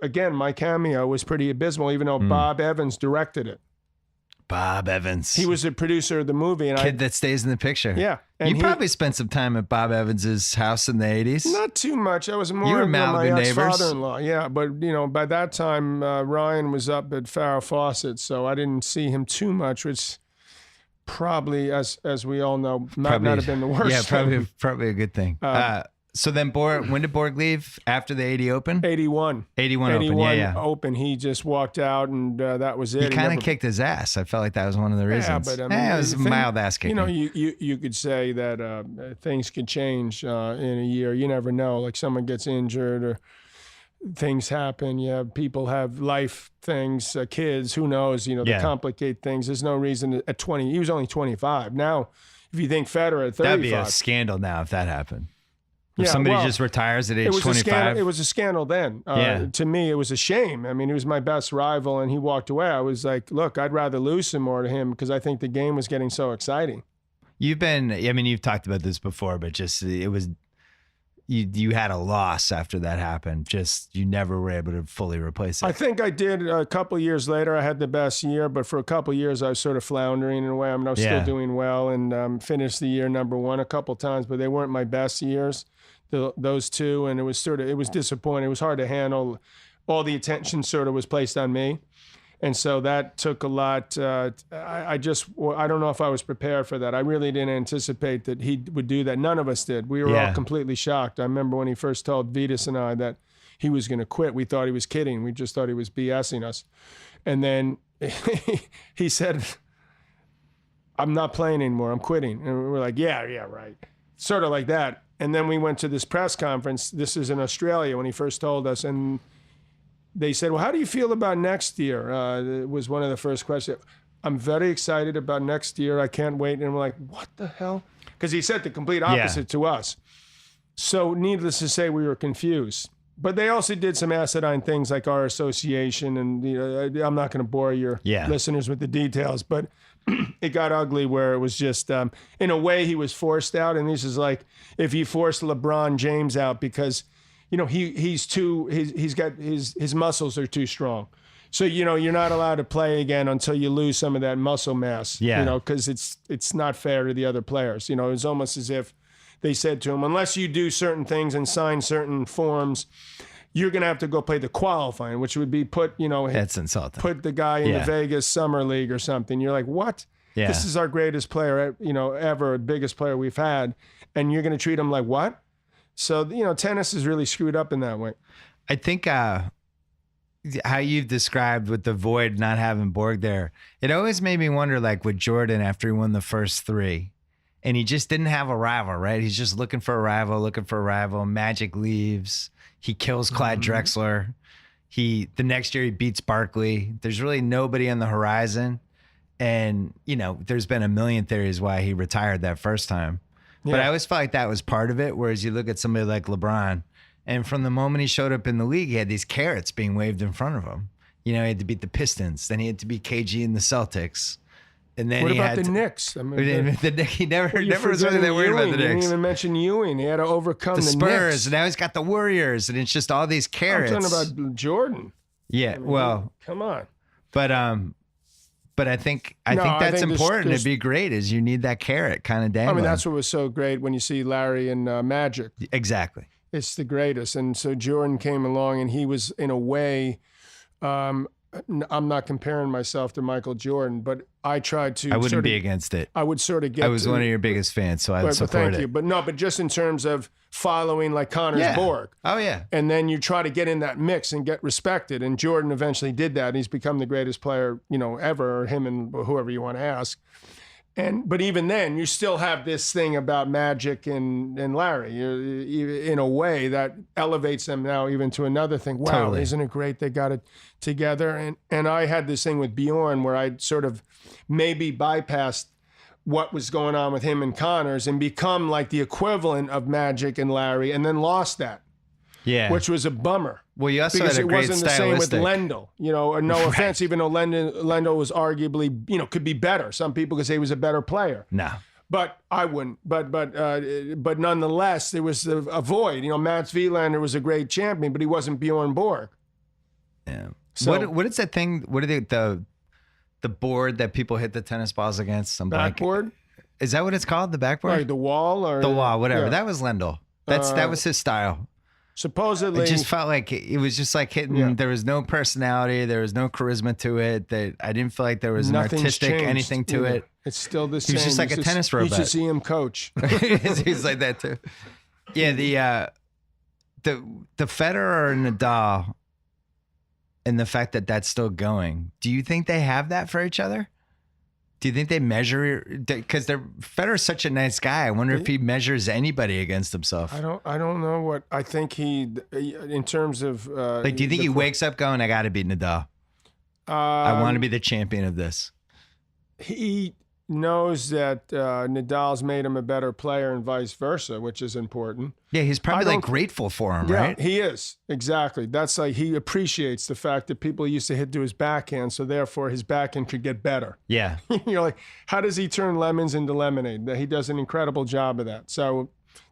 S2: cameo was pretty abysmal, even though Bob Evans directed it.
S1: Bob Evans.
S2: He was a producer of the movie. And
S1: Kid that stays in the picture.
S2: Yeah. And
S1: you probably spent some time at Bob Evans's house in the 80s.
S2: Not too much. I was more
S1: you were
S2: my
S1: neighbors.
S2: ex-father-in-law. Yeah, but by that time, Ryan was up at Farrah Fawcett, so I didn't see him too much, which probably, as we all know, might not have been the worst.
S1: Yeah, probably a good thing. So then when did Borg leave? After the 80 Open?
S2: 81.
S1: 81 Open, yeah.
S2: Open. He just walked out, and that was it.
S1: He kind of kicked his ass. I felt like that was one of the reasons.
S2: Yeah, but I mean,
S1: it was a mild ass kicking.
S2: You could say that things could change in a year. You never know. Like someone gets injured or things happen. Yeah, people have life things, kids, who knows, they complicate things. There's no reason at 20. He was only 25. Now, if you think Federer at 35.
S1: That'd be a scandal now if that happened. If somebody just retires at age 25.
S2: It was a scandal then. To me, it was a shame. I mean, he was my best rival, and he walked away. I was like, look, I'd rather lose some more to him because I think the game was getting so exciting.
S1: You've talked about this before, but just it was, you had a loss after that happened. Just you never were able to fully replace it.
S2: I think I did a couple of years later. I had the best year, but for a couple of years, I was sort of floundering in a way. I was still doing well and finished the year #1 a couple of times, but they weren't my best years. Those two, and it was disappointing. It was hard to handle. All the attention sort of was placed on me, and so that took a lot. I don't know if I was prepared for that. I really didn't anticipate that he would do that. None of us did. We were all completely shocked. I remember when he first told Vitas and I that he was going to quit. We thought he was kidding. We just thought he was BSing us, and then he said, "I'm not playing anymore. I'm quitting." And we were like, "Yeah, right." Sort of like that. And then we went to this press conference. This is in Australia when he first told us. And they said, well, how do you feel about next year? It was one of the first questions. I'm very excited about next year. I can't wait. And we're like, what the hell? Because he said the complete opposite to us. So needless to say, we were confused. But they also did some acidine things like our association. And I'm not going to bore your listeners with the details. But it got ugly where it was just, in a way, he was forced out. And this is like if you force LeBron James out because, he's got his muscles are too strong. So, you're not allowed to play again until you lose some of that muscle mass, because it's not fair to the other players. It was almost as if they said to him, unless you do certain things and sign certain forms, you're going to have to go play the qualifying, which would be that's insulting. Put the guy in the Vegas Summer League or something. You're like, what? Yeah. This is our greatest player, ever, biggest player we've had. And you're going to treat him like what? So, tennis is really screwed up in that way.
S1: I think how you've described with the void not having Borg there, it always made me wonder, like with Jordan after he won the first 3. And he just didn't have a rival, right? He's just looking for a rival. Magic leaves. He kills Clyde Drexler. The next year he beats Barkley. There's really nobody on the horizon. And, there's been a million theories why he retired that first time. But I always felt like that was part of it. Whereas you look at somebody like LeBron, and from the moment he showed up in the league, he had these carrots being waved in front of him. He had to beat the Pistons. Then he had to beat KG and the Celtics. And then
S2: what about the Knicks?
S1: I mean, he never was really that worried about the Knicks.
S2: You didn't even mention Ewing. He had to overcome the
S1: Spurs,
S2: Knicks.
S1: And now he's got the Warriors, and it's just all these carrots.
S2: I'm talking about Jordan.
S1: Yeah,
S2: come on.
S1: But I think that's important. It'd be great. Is you need that carrot kind of dangling.
S2: I mean, that's what was so great when you see Larry and Magic.
S1: Exactly.
S2: It's the greatest. And so Jordan came along, and he was in a way. I'm not comparing myself to Michael Jordan, but I tried to.
S1: I wouldn't be against it.
S2: I would sort of get.
S1: I was one of your biggest fans, so I would support
S2: thank you. But just in terms of following like Connor's Borg.
S1: Oh yeah.
S2: And then you try to get in that mix and get respected. And Jordan eventually did that. And he's become the greatest player, ever, or him and whoever you want to ask. But even then, you still have this thing about Magic and Larry. In a way that elevates them now even to another thing. Wow, totally. Isn't it great they got it together? And I had this thing with Bjorn where I sort of maybe bypassed what was going on with him and Connors and become like the equivalent of Magic and Larry, and then lost that. Yeah, which was a bummer.
S1: Well, you also
S2: because
S1: had a great
S2: it wasn't the same with Lendl. No offense, even though Lendl was arguably, could be better. Some people could say he was a better player.
S1: No,
S2: but I wouldn't. But nonetheless, there was a void. Mats Wilander was a great champion, but he wasn't Bjorn Borg.
S1: Yeah. So what is that thing? What are the board that people hit the tennis balls against. Some
S2: backboard.
S1: Is that what it's called? The backboard?
S2: Like the wall or
S1: the wall, whatever. Yeah. That was Lendl. That was his style.
S2: Supposedly,
S1: it just felt like it was just like hitting. Yeah. There was no personality. There was no charisma to it. That I didn't feel like there was an artistic anything to it.
S2: It's still the same.
S1: He was just like a tennis robot.
S2: You should see him coach.
S1: He's like that too. Yeah, the Federer or Nadal, and the fact that that's still going. Do you think they have that for each other? Do you think they measure? Because Federer's such a nice guy. I wonder if he measures anybody against himself.
S2: I don't know what I think he in terms of
S1: like. Do you think he wakes up going, "I got to beat Nadal. I want to be the champion of this."
S2: He knows that Nadal's made him a better player and vice versa, which is important.
S1: Yeah, he's probably grateful for him, right?
S2: Yeah, he is. Exactly. That's like he appreciates the fact that people used to hit to his backhand, so therefore his backhand could get better.
S1: Yeah.
S2: You're like, how does he turn lemons into lemonade? He does an incredible job of that. So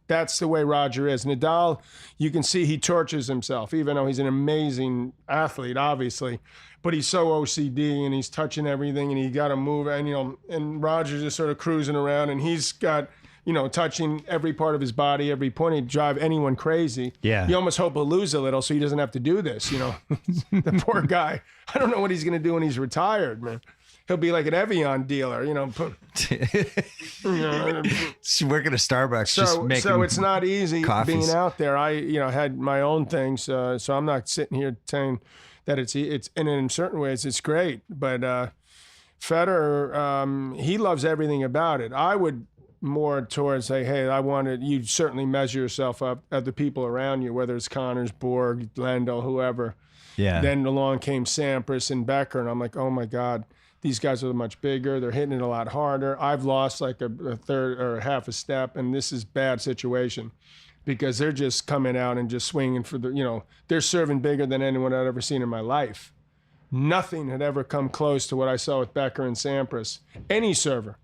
S2: that's the way Roger is. Nadal, you can see he tortures himself, even though he's an amazing athlete, obviously. But he's so OCD and he's touching everything and he got to move. And, and Roger's just sort of cruising around and he's got, touching every part of his body, every point. He'd drive anyone crazy.
S1: Yeah.
S2: You almost hope he'll lose a little so he doesn't have to do this, The poor guy. I don't know what he's going to do when he's retired, man. He'll be like an Evian dealer,
S1: She's working at Starbucks, just making
S2: So it's not easy
S1: coffees.
S2: Being out there. I, had my own things, so I'm not sitting here saying that it's and in certain ways it's great. But Federer, he loves everything about it. I would more towards say, hey, you certainly measure yourself up at the people around you, whether it's Connors, Borg, Lendl, whoever.
S1: Yeah.
S2: Then along came Sampras and Becker, and I'm like, oh my God. These guys are much bigger. They're hitting it a lot harder. I've lost like a third or half a step, and this is bad situation because they're just coming out and just swinging for they're serving bigger than anyone I'd ever seen in my life. Nothing had ever come close to what I saw with Becker and Sampras. Any server.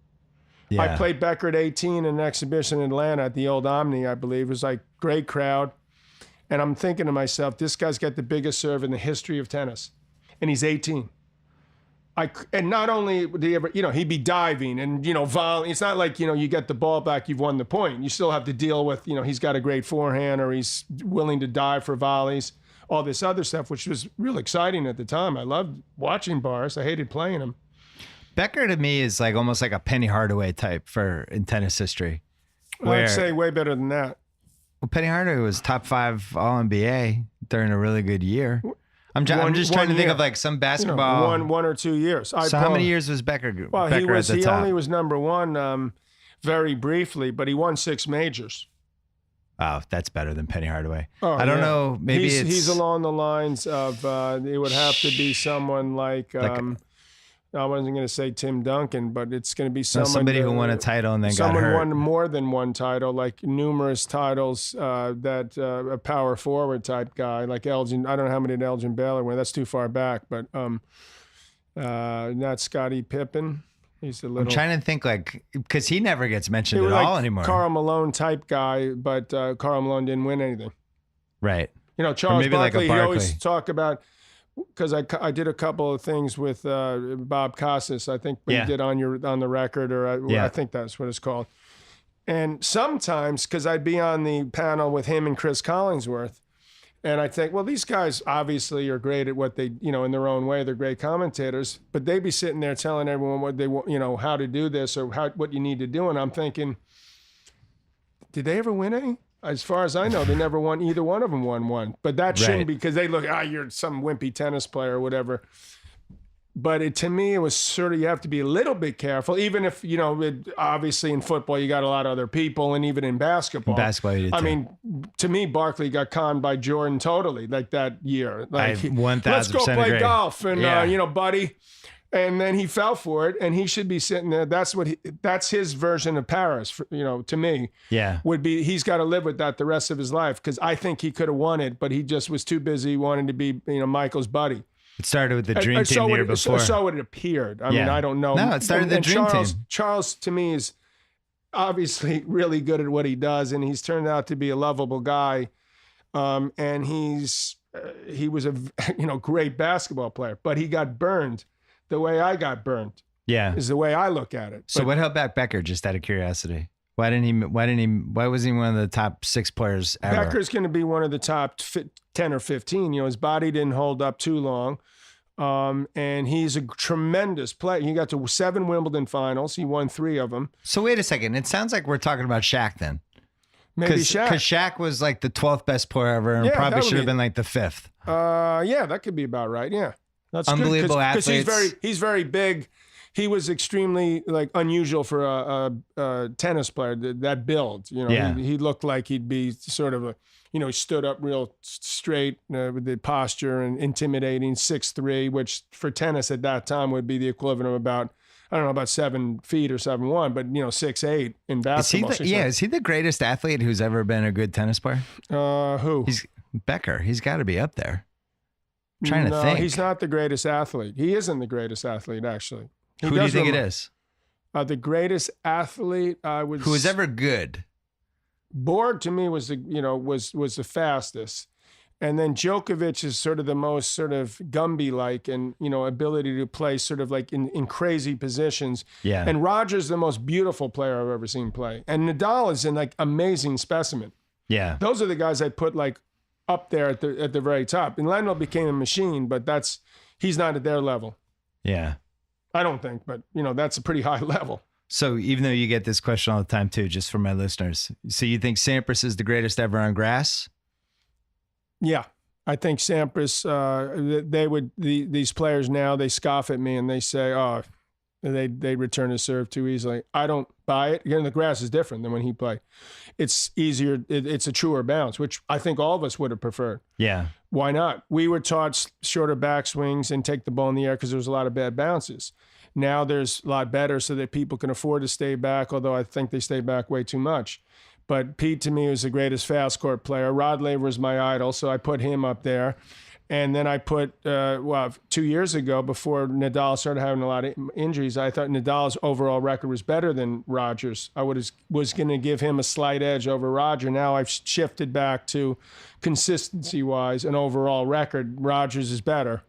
S2: Yeah. I played Becker at 18 in an exhibition in Atlanta at the old Omni, I believe. It was like great crowd. And I'm thinking to myself, this guy's got the biggest serve in the history of tennis. And he's 18. And not only would he ever, he'd be diving and, volley. It's not like, you get the ball back, you've won the point. You still have to deal with, he's got a great forehand or he's willing to dive for volleys, all this other stuff, which was real exciting at the time. I loved watching Boris. I hated playing him.
S1: Becker to me is like almost like a Penny Hardaway type in tennis history.
S2: I'd say way better than that.
S1: Well, Penny Hardaway was top 5 All-NBA during a really good year. I'm just trying to think of like some basketball.
S2: One or 2 years.
S1: How many years was Becker?
S2: Well,
S1: Becker
S2: he only was number one very briefly, but he won 6 majors.
S1: Oh, that's better than Penny Hardaway.
S2: Oh,
S1: I don't know. Maybe
S2: he's along the lines of it would have to be someone like I wasn't going to say Tim Duncan, but it's going to be
S1: somebody who won a title and then got hurt.
S2: Someone won more than one title, like numerous titles. A power forward type guy, like Elgin. I don't know how many did Elgin Baylor win. That's too far back, but not Scottie Pippen. He's a little.
S1: I'm trying to think because he never gets mentioned at all anymore.
S2: Karl Malone type guy, but Karl Malone didn't win anything.
S1: Right.
S2: Charles Barkley. He always talk about. Because I did a couple of things with Bob Costas, I think we did on the record, or I think that's what it's called. And sometimes, because I'd be on the panel with him and Chris Collingsworth, and I'd think, well, these guys obviously are great at what they, in their own way, they're great commentators, but they'd be sitting there telling everyone what they want, how to do this or what you need to do. And I'm thinking, did they ever win any? As far as I know, they never won. Either one of them won one. But that shouldn't be because they look, you're some wimpy tennis player or whatever. But to me, it was sort of, you have to be a little bit careful. Even if, obviously in football, you got a lot of other people. And even in basketball. I mean, to me, Barkley got conned by Jordan totally, like that year. Like,
S1: 1,000%
S2: let's go play
S1: agree.
S2: golf. And, buddy. And then he fell for it, and he should be sitting there. That's his version of Paris, to me.
S1: Yeah.
S2: Would be, he's got to live with that the rest of his life, because I think he could have won it, but he just was too busy wanting to be, Michael's buddy.
S1: It started with the Dream Team the year before.
S2: So it appeared. I mean, I don't know.
S1: No, it started the Dream Team.
S2: Charles, to me, is obviously really good at what he does, and he's turned out to be a lovable guy. And he was a great basketball player, but he got burned the way I got burned.
S1: Yeah.
S2: Is the way I look at it.
S1: So what held back Becker, just out of curiosity? Why wasn't he one of the top 6 players ever?
S2: Becker's going to be one of the top 10 or 15. His body didn't hold up too long. And he's a tremendous player. He got to 7 Wimbledon finals. He won 3 of them.
S1: So wait a second. It sounds like we're talking about Shaq then.
S2: Maybe Shaq.
S1: Because Shaq was like the 12th best player ever and probably should have been like the 5th.
S2: Yeah, that could be about right. Yeah. That's
S1: unbelievable
S2: good,
S1: athletes.
S2: Because he's very big. He was extremely unusual for a tennis player, that build. He looked like he'd be sort of he stood up real straight with the posture and intimidating, 6'3", which for tennis at that time would be the equivalent of about 7 feet or 7'1", but 6'8" in basketball.
S1: Is he the greatest athlete who's ever been a good tennis player?
S2: Who?
S1: He's Becker. He's got to be up there. I'm trying to think.
S2: He's not the greatest athlete. He isn't the greatest athlete, actually.
S1: Who do you think it is?
S2: The greatest athlete
S1: who was ever good.
S2: Borg to me was the fastest, and then Djokovic is sort of the most sort of Gumby-like and ability to play sort of like in crazy positions.
S1: Yeah.
S2: And Roger's the most beautiful player I've ever seen play, and Nadal is an amazing specimen.
S1: Yeah. Those
S2: are the guys I put up there at the very top. And Lendl became a machine, but he's not at their level.
S1: Yeah.
S2: I don't think, but that's a pretty high level.
S1: So even though you get this question all the time too, just for my listeners, so you think Sampras is the greatest ever on grass?
S2: Yeah, I think Sampras. These players now, they scoff at me and they say, "Oh, they return a serve too easily." I don't buy it. Again, the grass is different than when he played. It's easier. It's a truer bounce, which I think all of us would have preferred.
S1: Yeah.
S2: Why not? We were taught shorter backswings and take the ball in the air because there was a lot of bad bounces. Now there's a lot better so that people can afford to stay back, although I think they stay back way too much. But Pete, to me, was the greatest fast court player. Rod Laver was my idol, so I put him up there. And then I put, 2 years ago, before Nadal started having a lot of injuries, I thought Nadal's overall record was better than Rogers. I was going to give him a slight edge over Roger. Now I've shifted back to consistency-wise and overall record. Rogers is better.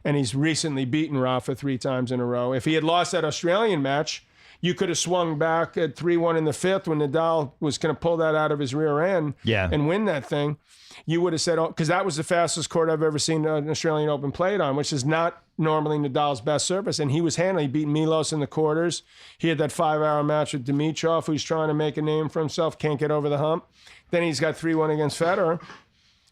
S2: And he's recently beaten Rafa 3 times in a row. If he had lost that Australian match, you could have swung back at 3-1 in the 5th when Nadal was going to pull that out of his rear end and win that thing. You would have said, because that was the fastest court I've ever seen an Australian Open played on, which is not normally Nadal's best surface. And he was handling. He beat Milos in the quarters. He had that 5-hour match with Dimitrov, who's trying to make a name for himself, can't get over the hump. Then he's got 3-1 against Federer.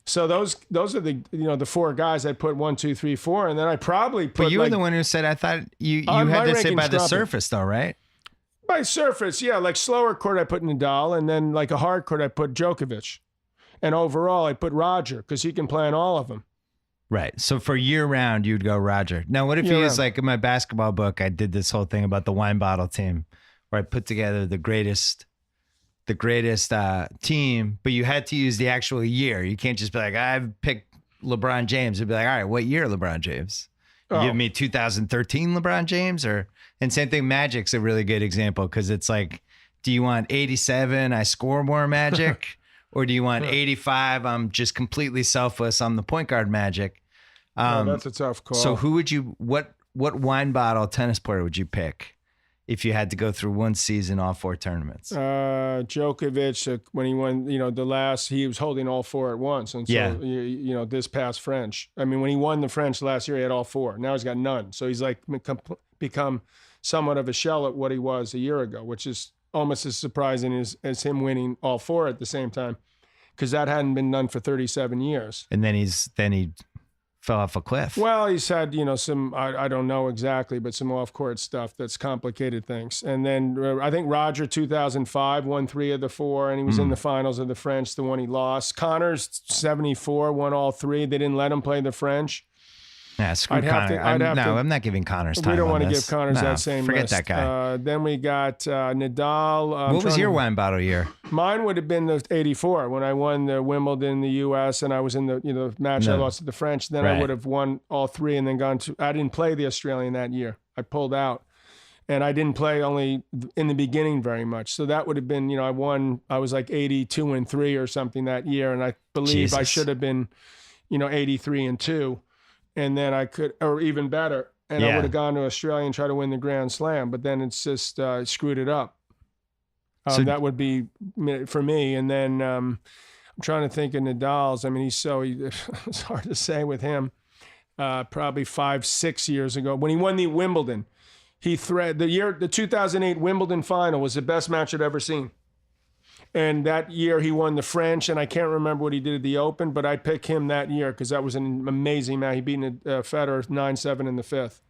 S2: So those are the 4 guys I put 1, 2, 3, 4, and then I probably put.
S1: But you were the one who said I thought you had to say by the surface though, right?
S2: By surface, yeah. Like slower court, I put Nadal, and then like a hard court, I put Djokovic. And overall, I put Roger because he can play on all of them.
S1: Right. So for year round, you'd go Roger. Now, what if he was like in my basketball book? I did this whole thing about the wine bottle team, where I put together the greatest team, but you had to use the actual year. You can't just be like, I've picked LeBron James. It'd be like, all right, what year LeBron James? You give me 2013 LeBron James, and same thing. Magic's a really good example because it's like, do you want 87? I score more Magic. Or do you want 85? I'm just completely selfless. I'm the point guard Magic.
S2: That's a tough call.
S1: So who would you, what wine bottle tennis player would you pick if you had to go through one season, all 4 tournaments?
S2: Djokovic, when he won, the last, he was holding all 4 at once. And so, this past French. I mean, when he won the French last year, he had all 4. Now he's got none. So he's like become somewhat of a shell at what he was a year ago, which is almost as surprising as him winning all 4 at the same time, because that hadn't been done for 37 years.
S1: And then he fell off a cliff.
S2: Well, he's had, some, I don't know exactly, but some off-court stuff that's complicated things. And then I think Roger, 2005, won 3 of the 4, and he was in the finals of the French, the one he lost. Connors, 74, won all 3. They didn't let him play the French.
S1: Yeah, screw Connor. I'm not giving Connors time.
S2: We don't want to
S1: give
S2: Connors that same
S1: forget
S2: list.
S1: that guy.
S2: Then we got Nadal.
S1: What was your wine bottle year?
S2: Mine would have been the 84 when I won the Wimbledon in the U.S. and I was in the match I lost to the French. Then I would have won all 3 and then gone to. I didn't play the Australian that year. I pulled out, and I didn't play only in the beginning very much. So that would have been I won. I was like 82-3 or something that year, and I believe I should have been 83-2. And then I could, or even better. and I would have gone to Australia and tried to win the Grand Slam, but then it's just screwed it up. So that would be for me. And then I'm trying to think of Nadal's. I mean, it's hard to say with him. Probably 5-6 years ago when he won the Wimbledon, the 2008 Wimbledon final was the best match I'd ever seen. And that year he won the French, and I can't remember what he did at the Open, but I'd pick him that year because that was an amazing match. He beat Federer 9-7 in the fifth.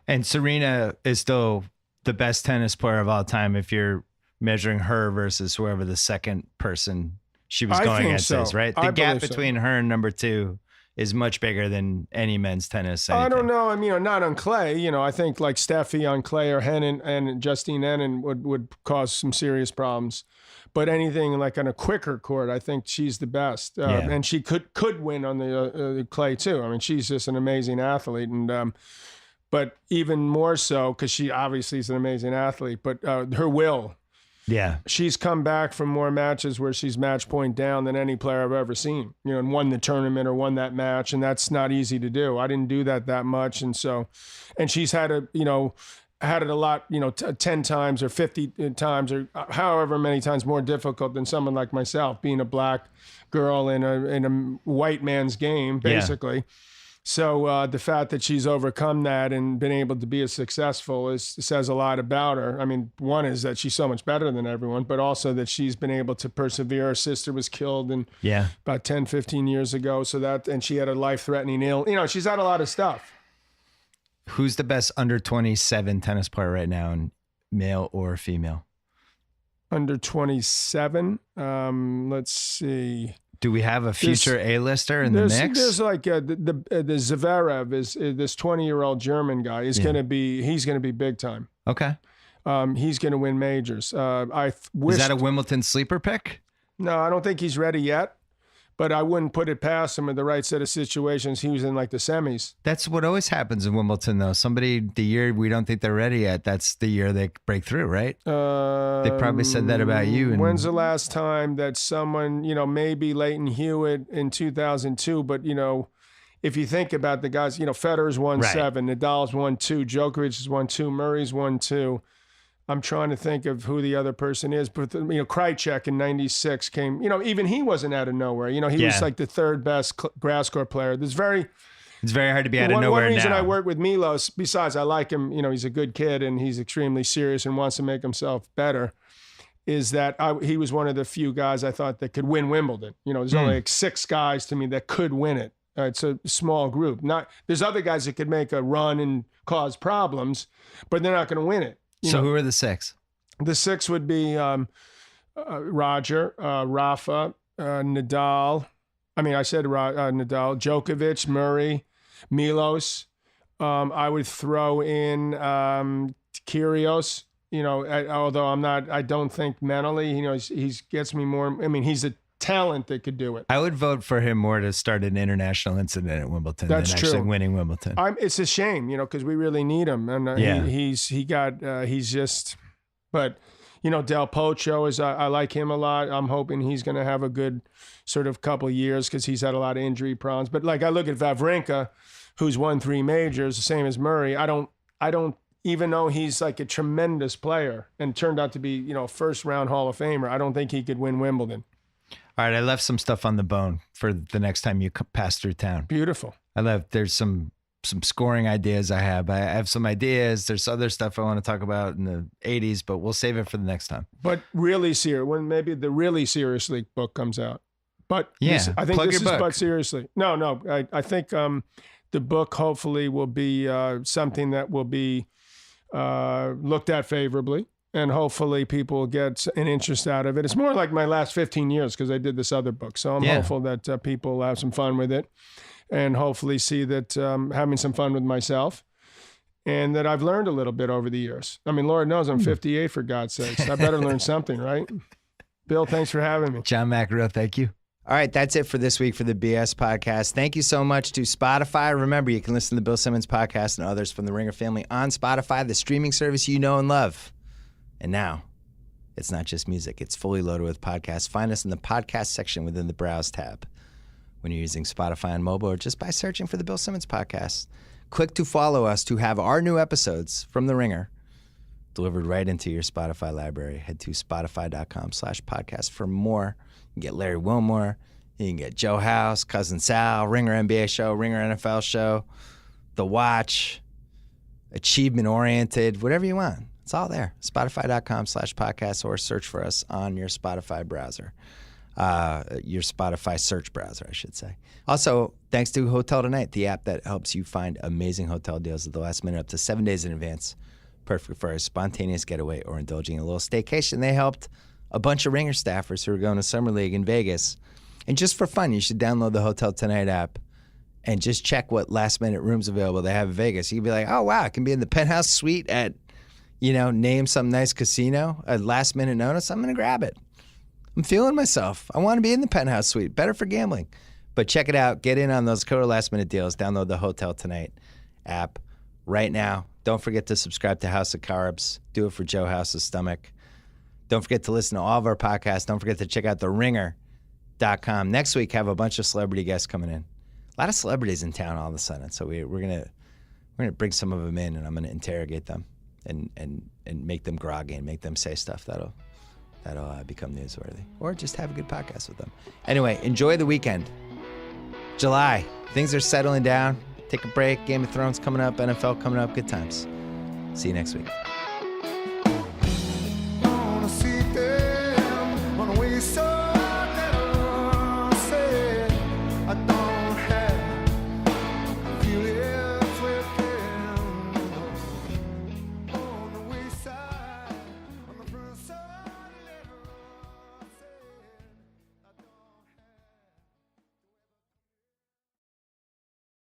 S1: And Serena is still the best tennis player of all time if you're measuring her versus whoever the second person she was going against is, right? The gap between her and number 2 is much bigger than any men's tennis.
S2: I don't know. I mean, not on clay. I think like Steffi on clay or Henin and Justine Henin would cause some serious problems. But anything like on a quicker court, I think she's the best. And she could win on the clay too. I mean, she's just an amazing athlete. And but even more so because she obviously is an amazing athlete, but her will.
S1: Yeah.
S2: She's come back from more matches where she's match point down than any player I've ever seen, and won the tournament or won that match. And that's not easy to do. I didn't do that much. And she's had had it a lot, 10 times or 50 times or however many times more difficult than someone like myself, being a black girl in a white man's game, basically. Yeah. So the fact that she's overcome that and been able to be as successful says a lot about her. I mean, one is that she's so much better than everyone, but also that she's been able to persevere. Her sister was killed about 10, 15 years ago. And she had a life-threatening she's had a lot of stuff.
S1: Who's the best under 27 tennis player right now, male or female?
S2: Under 27? Let's see.
S1: Do we have a future A-lister in the mix?
S2: There's like the Zverev is this 20-year-old German guy. He's gonna be big time.
S1: Okay.
S2: He's gonna win majors.
S1: Is that a Wimbledon sleeper pick?
S2: No, I don't think he's ready yet. But I wouldn't put it past him with the right set of situations. He was in like the semis.
S1: That's what always happens in Wimbledon, though. Somebody, the year we don't think they're ready yet, that's the year they break through, right? They probably said that about you.
S2: When's the last time that someone, maybe Leighton Hewitt in 2002, but, if you think about the guys, Federer's won 7, Nadal's won 2, Djokovic has won 2, Murray's won 2. I'm trying to think of who the other person is, but Krajicek in '96 came. Even he wasn't out of nowhere. He was like the third best grass court player. It's very
S1: hard to be out of nowhere.
S2: One reason I work with Milos, besides I like him, he's a good kid and he's extremely serious and wants to make himself better, is that he was one of the few guys I thought that could win Wimbledon. There's only like 6 guys to me that could win it. It's a small group. There's other guys that could make a run and cause problems, but they're not going to win it.
S1: So who are the 6?
S2: The 6 would be Roger, Rafa, Nadal. I mean, I said Nadal, Djokovic, Murray, Milos. I would throw in Kyrgios. Although I don't think mentally, he gets me more. I mean, he's a talent that could do it.
S1: I would vote for him more to start an international incident at Wimbledon than actually winning Wimbledon.
S2: It's a shame, because we really need him, and but Del Potro I like him a lot. I'm hoping he's going to have a good sort of couple years because he's had a lot of injury problems. But like I look at Wawrinka, who's won 3 majors, the same as Murray. I don't even though he's like a tremendous player and turned out to be first round Hall of Famer, I don't think he could win Wimbledon.
S1: All right, I left some stuff on the bone for the next time you pass through town.
S2: Beautiful.
S1: There's some scoring ideas I have. I have some ideas. There's other stuff I want to talk about in the 80s, but we'll save it for the next time.
S2: But really serious, when maybe the really seriously book comes out. But I think this is but seriously. No, I think the book hopefully will be something that will be looked at favorably. And hopefully people will get an interest out of it. It's more like my last 15 years because I did this other book. So I'm hopeful that people will have some fun with it and hopefully see that having some fun with myself and that I've learned a little bit over the years. I mean, Lord knows I'm 58 for God's sakes. I better learn something, right? Bill, thanks for having me.
S1: John McEnroe, thank you. All right, that's it for this week for the BS Podcast. Thank you so much to Spotify. Remember, you can listen to the Bill Simmons Podcast and others from the Ringer family on Spotify, the streaming service you know and love. And now, it's not just music. It's fully loaded with podcasts. Find us in the podcast section within the Browse tab when you're using Spotify on mobile or just by searching for the Bill Simmons Podcast. Click to follow us to have our new episodes from The Ringer delivered right into your Spotify library. Head to spotify.com/podcast for more. You can get Larry Wilmore. You can get Joe House, Cousin Sal, Ringer NBA Show, Ringer NFL Show, The Watch, Achievement Oriented, whatever you want. It's all there. Spotify.com/podcast, or search for us on your Spotify browser. Your Spotify search browser, I should say. Also, thanks to Hotel Tonight, the app that helps you find amazing hotel deals at the last minute up to 7 days in advance. Perfect for a spontaneous getaway or indulging in a little staycation. They helped a bunch of Ringer staffers who were going to Summer League in Vegas. And just for fun, you should download the Hotel Tonight app and just check what last-minute rooms available they have in Vegas. You can be like, oh, wow, I can be in the penthouse suite at, name some nice casino at last-minute notice. I'm going to grab it. I'm feeling myself. I want to be in the penthouse suite. Better for gambling. But check it out. Get in on those killer last-minute deals. Download the Hotel Tonight app right now. Don't forget to subscribe to House of Carbs. Do it for Joe House's stomach. Don't forget to listen to all of our podcasts. Don't forget to check out theringer.com. Next week, have a bunch of celebrity guests coming in. A lot of celebrities in town all of a sudden. So we're gonna bring some of them in, and I'm gonna interrogate them and make them groggy and make them say stuff that'll become newsworthy, or just have a good podcast with them. Anyway, enjoy the weekend. July, things are settling down. Take a break. Game of Thrones coming up, NFL coming up. Good times. See you next week.